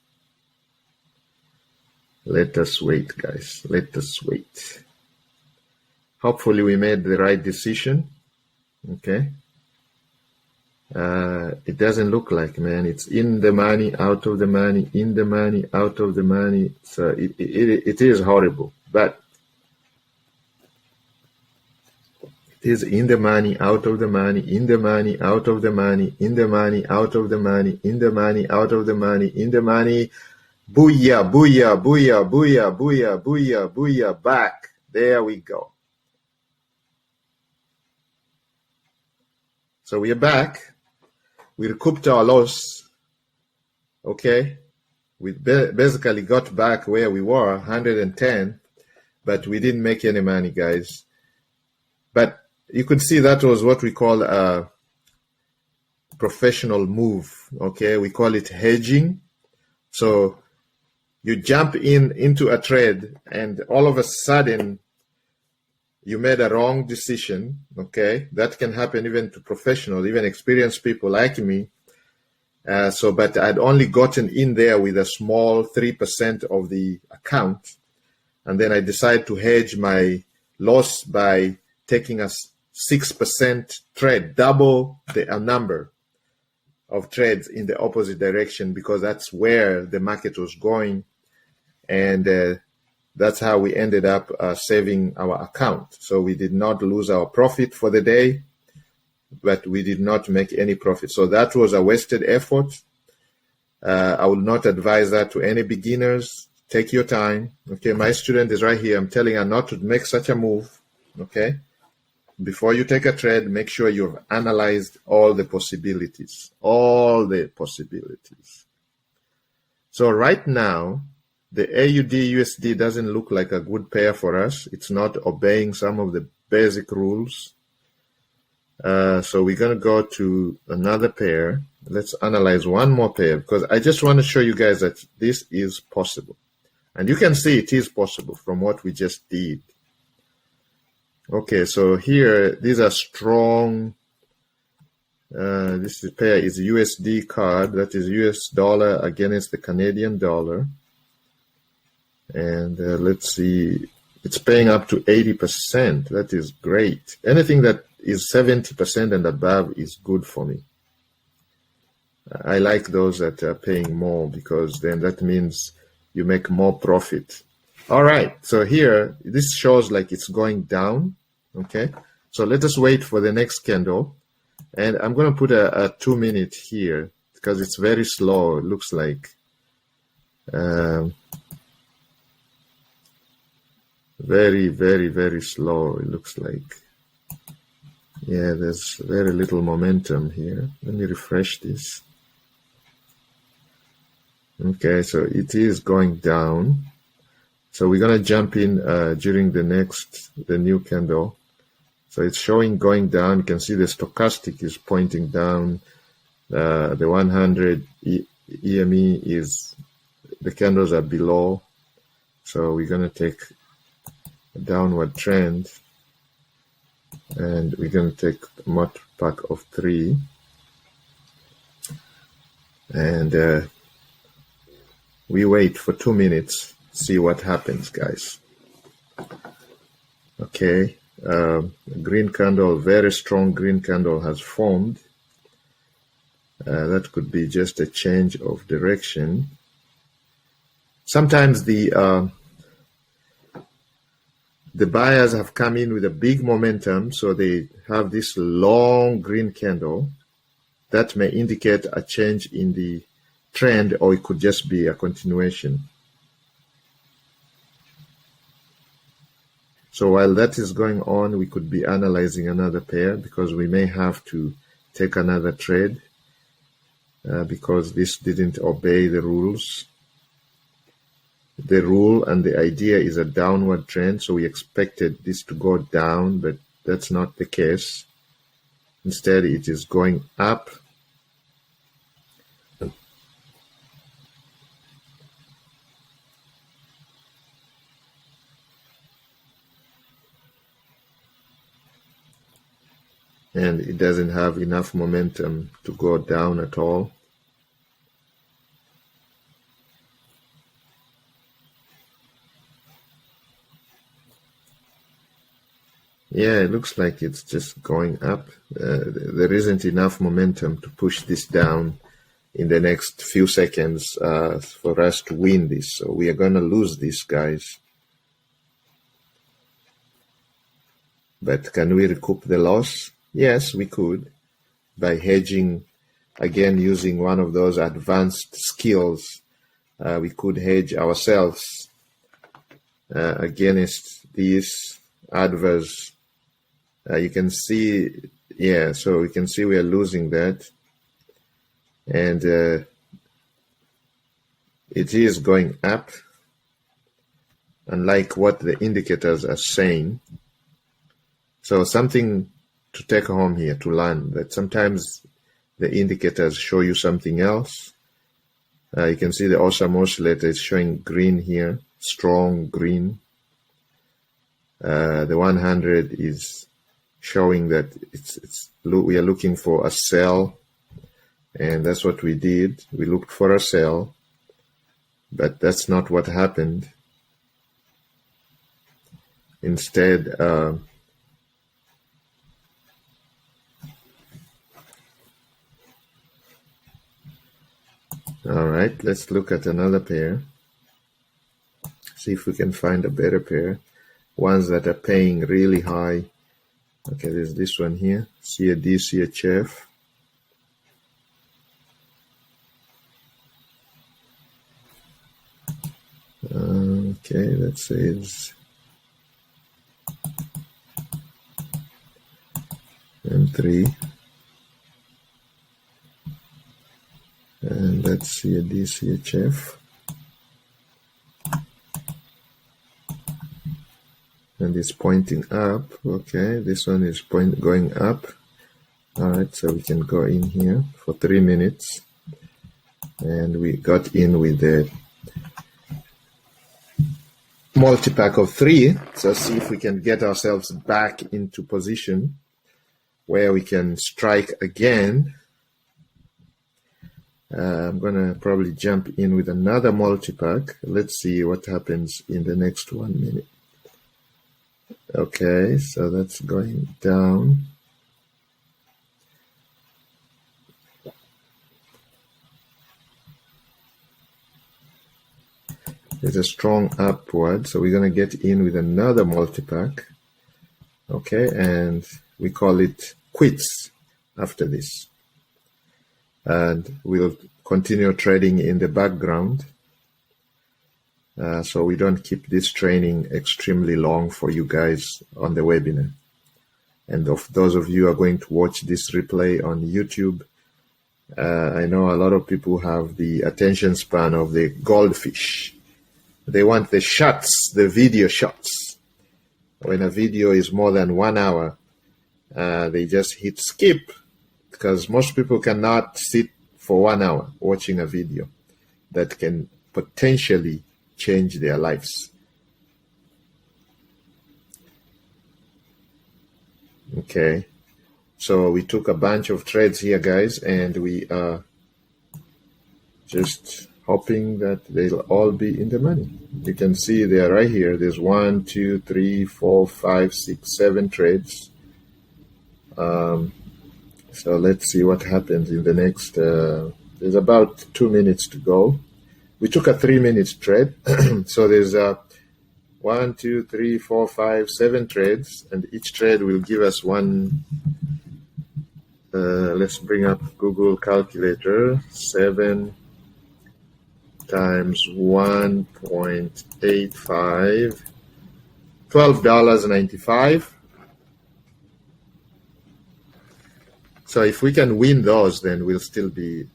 Let us wait, guys. Let us wait. Hopefully we made the right decision. Okay. It doesn't look like, man. It's in the money, out of the money, in the money, out of the money. So it is horrible, but it is in the money, out of the money, in the money, out of the money, in the money, out of the money, in the money, out of the money, in the money. Booyah, booyah, booyah, booyah, booyah, booyah, booyah, back. There we go. So we are back. We recouped our loss. Okay. We basically got back where we were, 110, but we didn't make any money, guys. But you could see that was what we call a professional move. Okay. We call it hedging. So you jump into a trade and all of a sudden you made a wrong decision. Okay. That can happen even to professionals, even experienced people like me. But I'd only gotten in there with a small 3% of the account. And then I decided to hedge my loss by taking a 6% trade, double the number of trades in the opposite direction, because that's where the market was going. And that's how we ended up saving our account. So we did not lose our profit for the day, but we did not make any profit. So that was a wasted effort. I will not advise that to any beginners. Take your time. Okay, my student is right here. I'm telling her not to make such a move. Okay, before you take a trade, make sure you've analyzed all the possibilities. All the possibilities. So right now, the AUD USD doesn't look like a good pair for us. It's not obeying some of the basic rules. So we're going to go to another pair. Let's analyze one more pair, because I just want to show you guys that this is possible. And you can see it is possible from what we just did. Okay, so here, these are strong. This pair is USD card, that is US dollar against the Canadian dollar. And let's see, it's paying up to 80%. That is great. Anything that is 70% and above is good for me. I like those that are paying more, because then that means you make more profit. All right, so here, this shows like it's going down, okay? So let us wait for the next candle. And I'm going to put a 2 minute here because it's very slow. It looks like very, very, very slow. It looks like, yeah, there's very little momentum here. Let me refresh this. Okay, so it is going down. So we're going to jump in during the new candle. So it's showing going down. You can see the stochastic is pointing down. The 100 EME is, the candles are below. So we're going to take a downward trend. And we're going to take a multi-pack of 3. And we wait for 2 minutes, see what happens, guys. Okay, green candle, very strong green candle has formed. That could be just a change of direction. Sometimes the buyers have come in with a big momentum, so they have this long green candle. That may indicate a change in the trend, or it could just be a continuation. So while that is going on, we could be analyzing another pair because we may have to take another trade because this didn't obey the rules. The rule and the idea is a downward trend, so we expected this to go down, but that's not the case. Instead, it is going up. And it doesn't have enough momentum to go down at all. Yeah, it looks like it's just going up. There isn't enough momentum to push this down in the next few seconds for us to win this. So we are going to lose this, guys. But can we recoup the loss? Yes, we could, by hedging, again, using one of those advanced skills. We could hedge ourselves against these adverse. You can see, yeah, so we can see we are losing that. And it is going up, unlike what the indicators are saying. So something to take home here, to learn that sometimes the indicators show you something else. You can see the awesome oscillator is showing green here, strong green. The 100 is showing that we are looking for a sell, and that's what we did. We looked for a sell, but that's not what happened. Instead, all right, let's look at another pair. See if we can find a better pair. Ones that are paying really high. Okay, there's this one here. CAD, CHF. Okay, that says M3. And that's CAD, CHF. And it's pointing up. Okay, this one is going up. All right, so we can go in here for 3 minutes. And we got in with the multi-pack of 3. So see if we can get ourselves back into position where we can strike again. I'm gonna probably jump in with another multi-pack. Let's see what happens in the next 1 minute. Okay, so that's going down. There's a strong upward, so we're going to get in with another multi-pack. Okay, and we call it quits. after this. And we'll continue trading in the background, so we don't keep this training extremely long for you guys on the webinar. And of those of you who are going to watch this replay on YouTube, I know a lot of people have the attention span of the goldfish. They want the shots, the video shots. When a video is more than 1 hour, they just hit skip, because most people cannot sit for 1 hour watching a video that can potentially change their lives. Okay, so we took a bunch of trades here, guys, and we are just hoping that they'll all be in the money. You can see they're right here. There's 1, 2, 3, 4, 5, 6, 7 trades. So let's see what happens in the next, there's about 2 minutes to go. We took a 3-minute trade. So there's 1, 2, 3, 4, 5, 7 trades, and each trade will give us one. Let's bring up Google calculator. 7 times 1.85, $12.95. So if we can win those, then we'll still be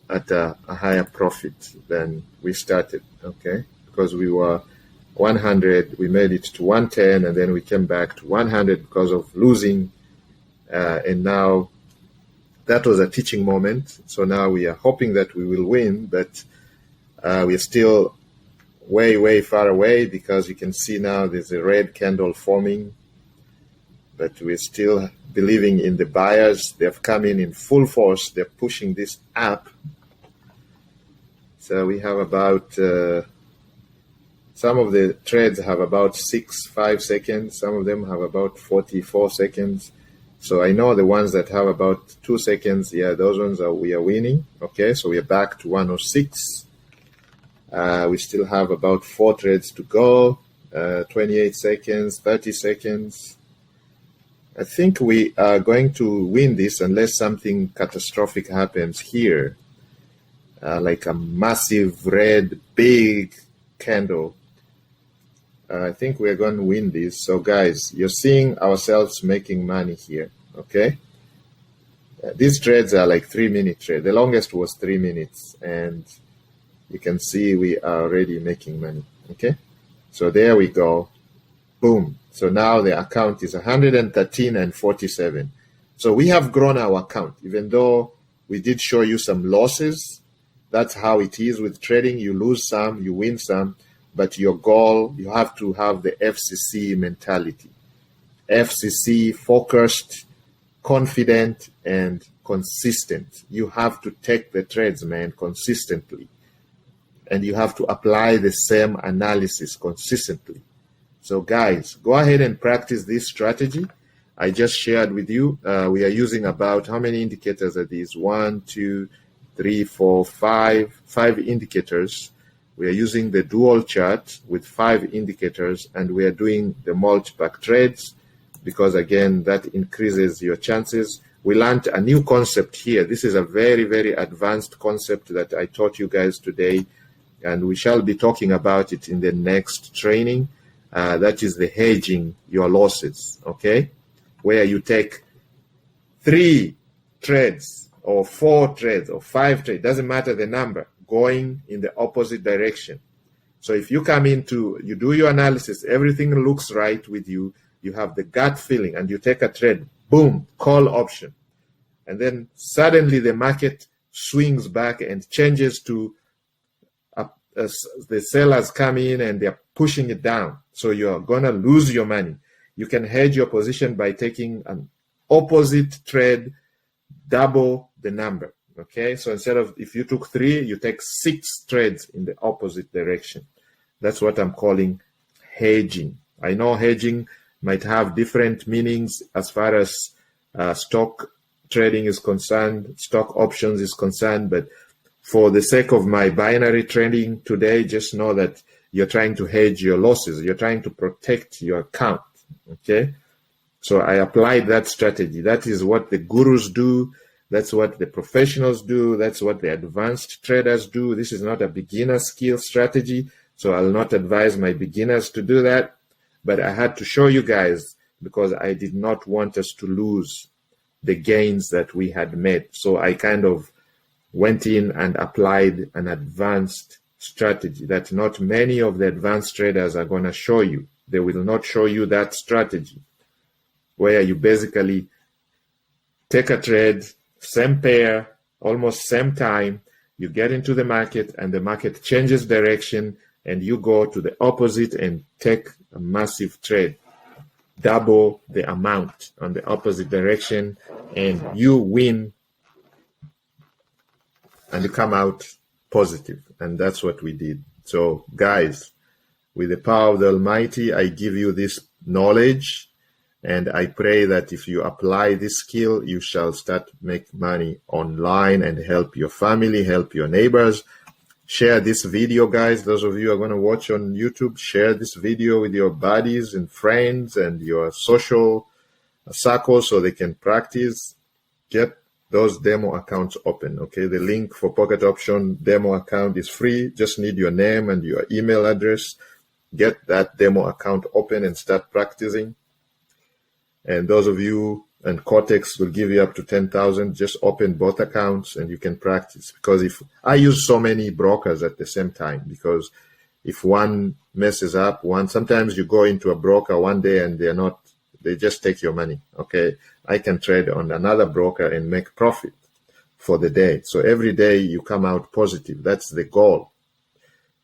at a higher profit than we started, okay? Because we were 100, we made it to 110, and then we came back to 100 because of losing, and now that was a teaching moment. So now we are hoping that we will win, but we're still way far away, because you can see now there's a red candle forming, but we're still believing in the buyers. They've come in full force. They're pushing this up. So we have about, some of the trades have about 5 seconds. Some of them have about 44 seconds. So I know the ones that have about 2 seconds, yeah, those ones we are winning. Okay, so we are back to 106. We still have about 4 trades to go, 28 seconds, 30 seconds. I think we are going to win this unless something catastrophic happens here, like a massive red big candle. I think we're going to win this. So guys, you're seeing ourselves making money here, okay? These trades are like 3-minute trade. The longest was 3 minutes, and you can see we are already making money, okay? So there we go, boom. So now the account is 113.47. So we have grown our account, even though we did show you some losses. That's how it is with trading. You lose some, you win some, but your goal, you have to have the FCC mentality. FCC, focused, confident, and consistent. You have to take the trades, man, consistently. And you have to apply the same analysis consistently. So guys, go ahead and practice this strategy. I just shared with you. We are using about, how many indicators are these? 1, 2, 3, 4, 5 indicators. We are using the dual chart with 5 indicators, and we are doing the multi-pack trades because, again, that increases your chances. We learned a new concept here. This is a very advanced concept that I taught you guys today, and we shall be talking about it in the next training. That is the hedging your losses, okay? Where you take 3 trades or 4 trades or 5 trades, doesn't matter the number, going in the opposite direction. So if you come into, you do your analysis, everything looks right with you, you have the gut feeling, and you take a trade, boom, call option. And then suddenly the market swings back and changes to the sellers come in and they're pushing it down. So you're going to lose your money. You can hedge your position by taking an opposite trade, double the number. Okay, so instead of, if you took 3, you take 6 trades in the opposite direction. That's what I'm calling hedging. I know hedging might have different meanings as far as stock trading is concerned, stock options is concerned, but for the sake of my binary trading today, just know that you're trying to hedge your losses. You're trying to protect your account, okay? So I applied that strategy. That is what the gurus do. That's what the professionals do. That's what the advanced traders do. This is not a beginner skill strategy. So I'll not advise my beginners to do that. But I had to show you guys because I did not want us to lose the gains that we had made. So I kind of went in and applied an advanced strategy that not many of the advanced traders are going to show you. They will not show you that strategy where you basically take a trade, same pair, almost same time, you get into the market and the market changes direction and you go to the opposite and take a massive trade, double the amount on the opposite direction, and you win and you come out positive. And that's what we did. So guys, with the power of the Almighty, I give you this knowledge, and I pray that if you apply this skill, you shall start make money online and help your family, help your neighbors. Share this video, guys. Those of you who are going to watch on YouTube, share this video with your buddies and friends and your social circle so they can practice. Get those demo accounts open. Okay, the link for Pocket Option demo account is free. Just need your name and your email address. Get that demo account open and start practicing. And those of you, and Quotex will give you up to 10,000, just open both accounts and you can practice. Because if I use so many brokers at the same time, because if one messes up, sometimes you go into a broker one day and they just take your money. Okay, I can trade on another broker and make profit for the day. So every day you come out positive. That's the goal.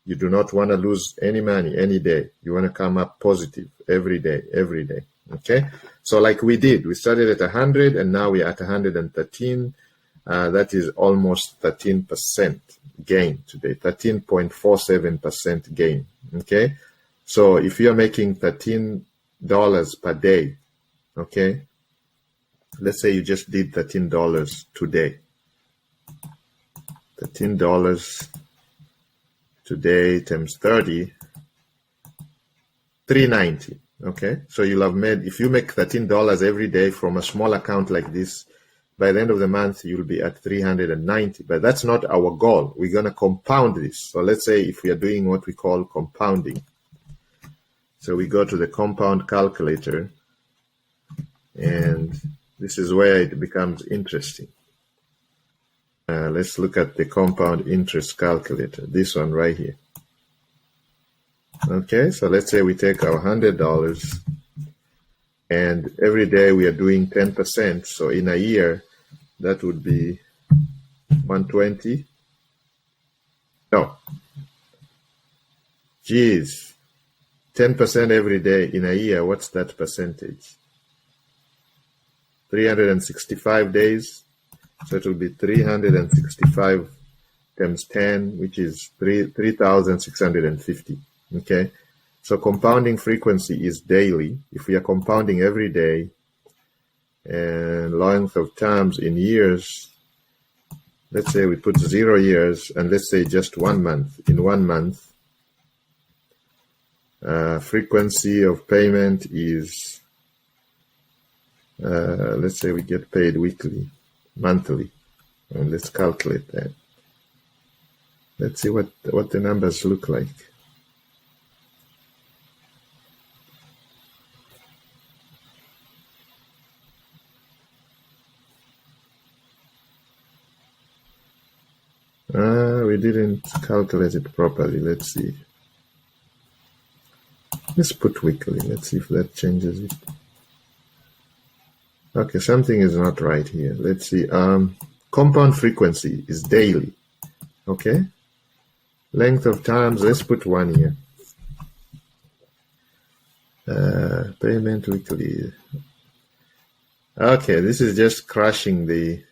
You do not want to lose any money any day. You want to come up positive every day, every day. Okay, so like we did, we started at 100 and now we're at 113. That is almost 13% gain today, 13.47% gain. Okay, so if you're making $13 per day, okay, let's say you just did $13 today. $13 today times 30, $390. Okay, so you'll have made, if you make $13 every day from a small account like this, by the end of the month, you'll be at 390. But that's not our goal. We're going to compound this. So let's say if we are doing what we call compounding. So we go to the compound calculator, and this is where it becomes interesting. Let's look at the compound interest calculator, this one right here. Okay, so let's say we take our $100 and every day we are doing 10%. So in a year, that would be 120. No. Geez, 10% every day in a year. What's that percentage? 365 days. So it will be 365 times 10, which is 3,650. Okay, so compounding frequency is daily. If we are compounding every day, and length of terms in years, let's say we put 0 years, and let's say just 1 month. In 1 month, frequency of payment is, let's say we get paid weekly, monthly, and let's calculate that. Let's see what the numbers look like. We didn't calculate it properly. Let's see. Let's put weekly. Let's see if that changes it. Okay, something is not right here. Let's see. Compound frequency is daily. Okay. Length of times, let's put 1 year. Payment weekly. Okay, this is just crashing the...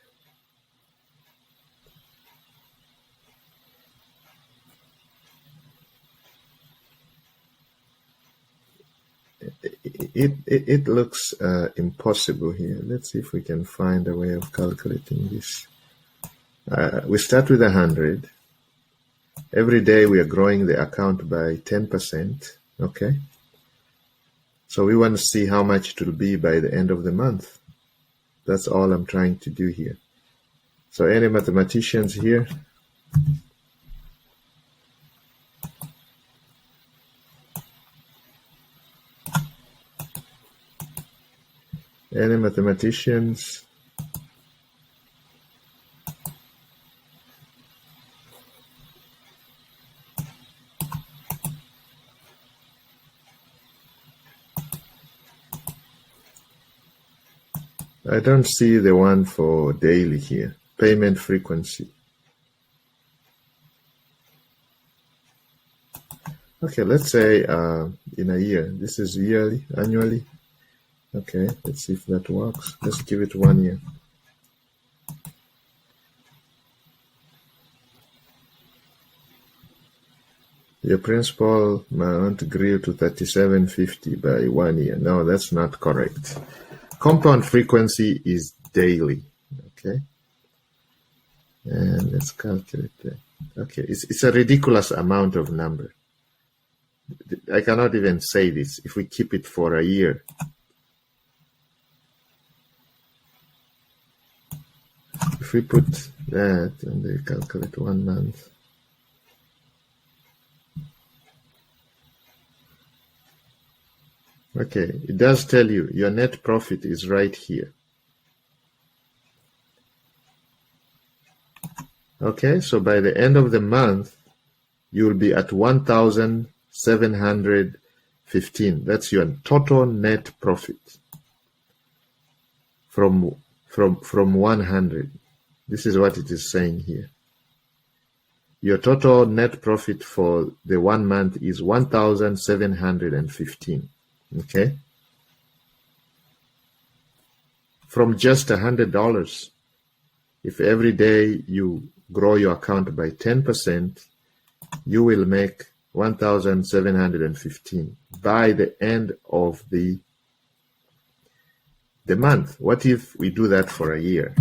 It looks impossible here. Let's see if we can find a way of calculating this. We start with 100. Every day we are growing the account by 10%. Okay. So we want to see how much it will be by the end of the month. That's all I'm trying to do here. So any mathematicians here? Any mathematicians? I don't see the one for daily here. Payment frequency. Okay, let's say in a year. This is yearly, annually. Okay, let's see if that works. Let's give it 1 year. Your principal amount grew to $37.50 by 1 year. No, that's not correct. Compound frequency is daily. Okay, and let's calculate that. Okay, it's a ridiculous amount of number. I cannot even say this. If we keep it for a year, if we put that and they calculate 1 month, okay, it does tell you your net profit is right here. Okay, so by the end of the month, you will be at 1,715. That's your total net profit from 100. This is what it is saying here. Your total net profit for the 1 month is 1,715. Okay, from just $100. If every day you grow your account by 10%, you will make 1,715 by the end of the month. What if we do that for a year?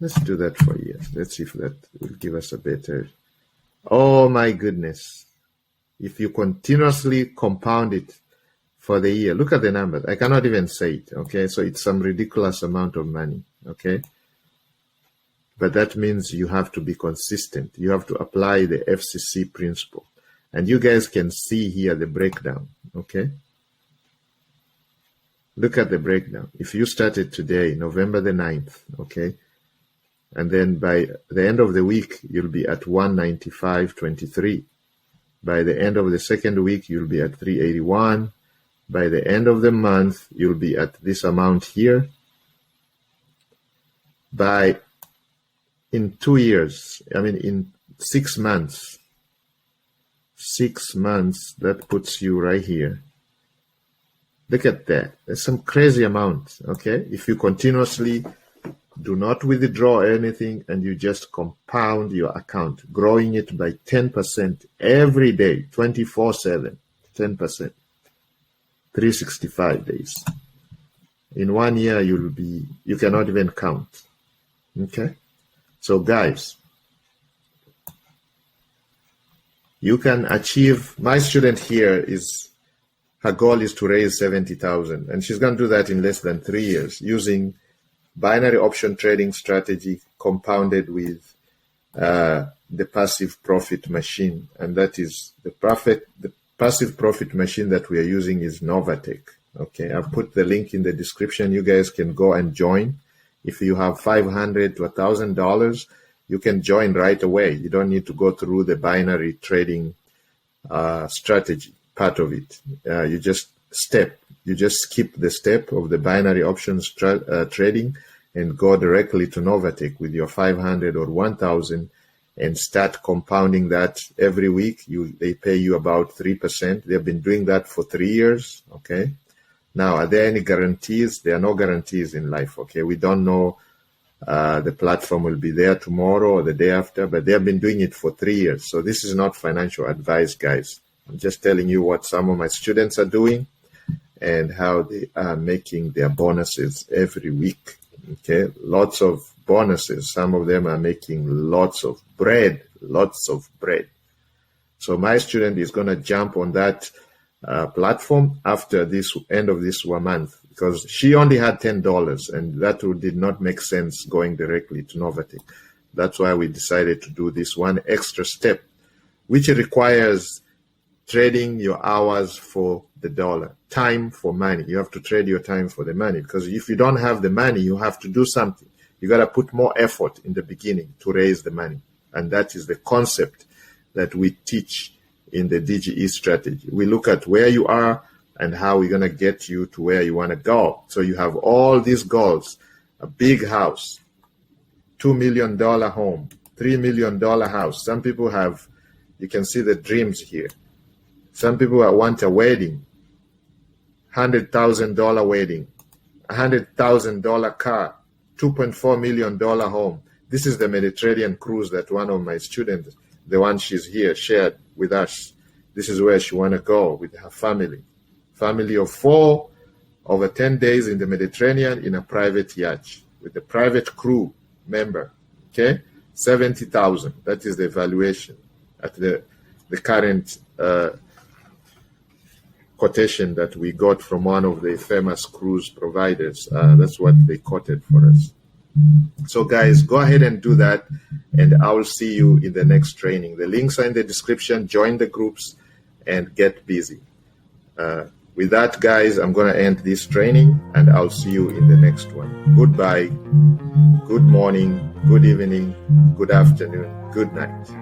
Let's do that for a year. Let's see if that will give us a better. Oh my goodness. If you continuously compound it for the year, look at the numbers. I cannot even say it, okay? So it's some ridiculous amount of money, okay? But that means you have to be consistent. You have to apply the FCC principle. And you guys can see here the breakdown, okay? Look at the breakdown. If you started today, November the 9th, okay? And then by the end of the week, you'll be at 195.23. By the end of the second week, you'll be at 381. By the end of the month, you'll be at this amount here. In 2 years, in 6 months, that puts you right here. Look at that. There's some crazy amount, okay? If you continuously do not withdraw anything and you just compound your account, growing it by 10% every day, 24/7, 10%, 365 days. In 1 year, you cannot even count, okay? So guys, you can achieve, my student here her goal is to raise 70,000 and she's going to do that in less than 3 years using binary option trading strategy compounded with the passive profit machine. And that is the passive profit machine that we are using is Novatech. Okay, I've put the link in the description. You guys can go and join. If you have $500 to $1,000, you can join right away. You don't need to go through the binary trading strategy part of it. You just skip the step of the binary options trading and go directly to Novatech with your 500 or 1,000 and start compounding that every week. They pay you about 3%. They've been doing that for 3 years. Okay. Now, are there any guarantees? There are no guarantees in life. Okay. We don't know the platform will be there tomorrow or the day after, but they have been doing it for 3 years. So this is not financial advice, guys. I'm just telling you what some of my students are doing and how they are making their bonuses every week. Okay, lots of bonuses. Some of them are making lots of bread. So my student is going to jump on that platform after this end of this 1 month, because she only had $10 and that did not make sense going directly to Novatech. That's why we decided to do this one extra step, which requires trading your hours for the dollar, time for money. You have to trade your time for the money, because if you don't have the money, you have to do something. You got to put more effort in the beginning to raise the money. And that is the concept that we teach in the DGE strategy. We look at where you are and how we're going to get you to where you want to go. So you have all these goals: a big house, $2 million home, $3 million house. Some people have, you can see the dreams here. Some people want a wedding, $100,000 wedding, $100,000 car, $2.4 million home. This is the Mediterranean cruise that one of my students, the one she's here, shared with us. This is where she want to go with her family. Family of 4 over 10 days in the Mediterranean in a private yacht with a private crew member. Okay, 70,000. That is the evaluation at the current quotation that we got from one of the famous cruise providers. That's what they quoted for us. So guys, go ahead and do that, and I will see you in the next training. The links are in the description. Join the groups and get busy. With that, guys, I'm going to end this training, and I'll see you in the next one. Goodbye, good morning, good evening, good afternoon, good night.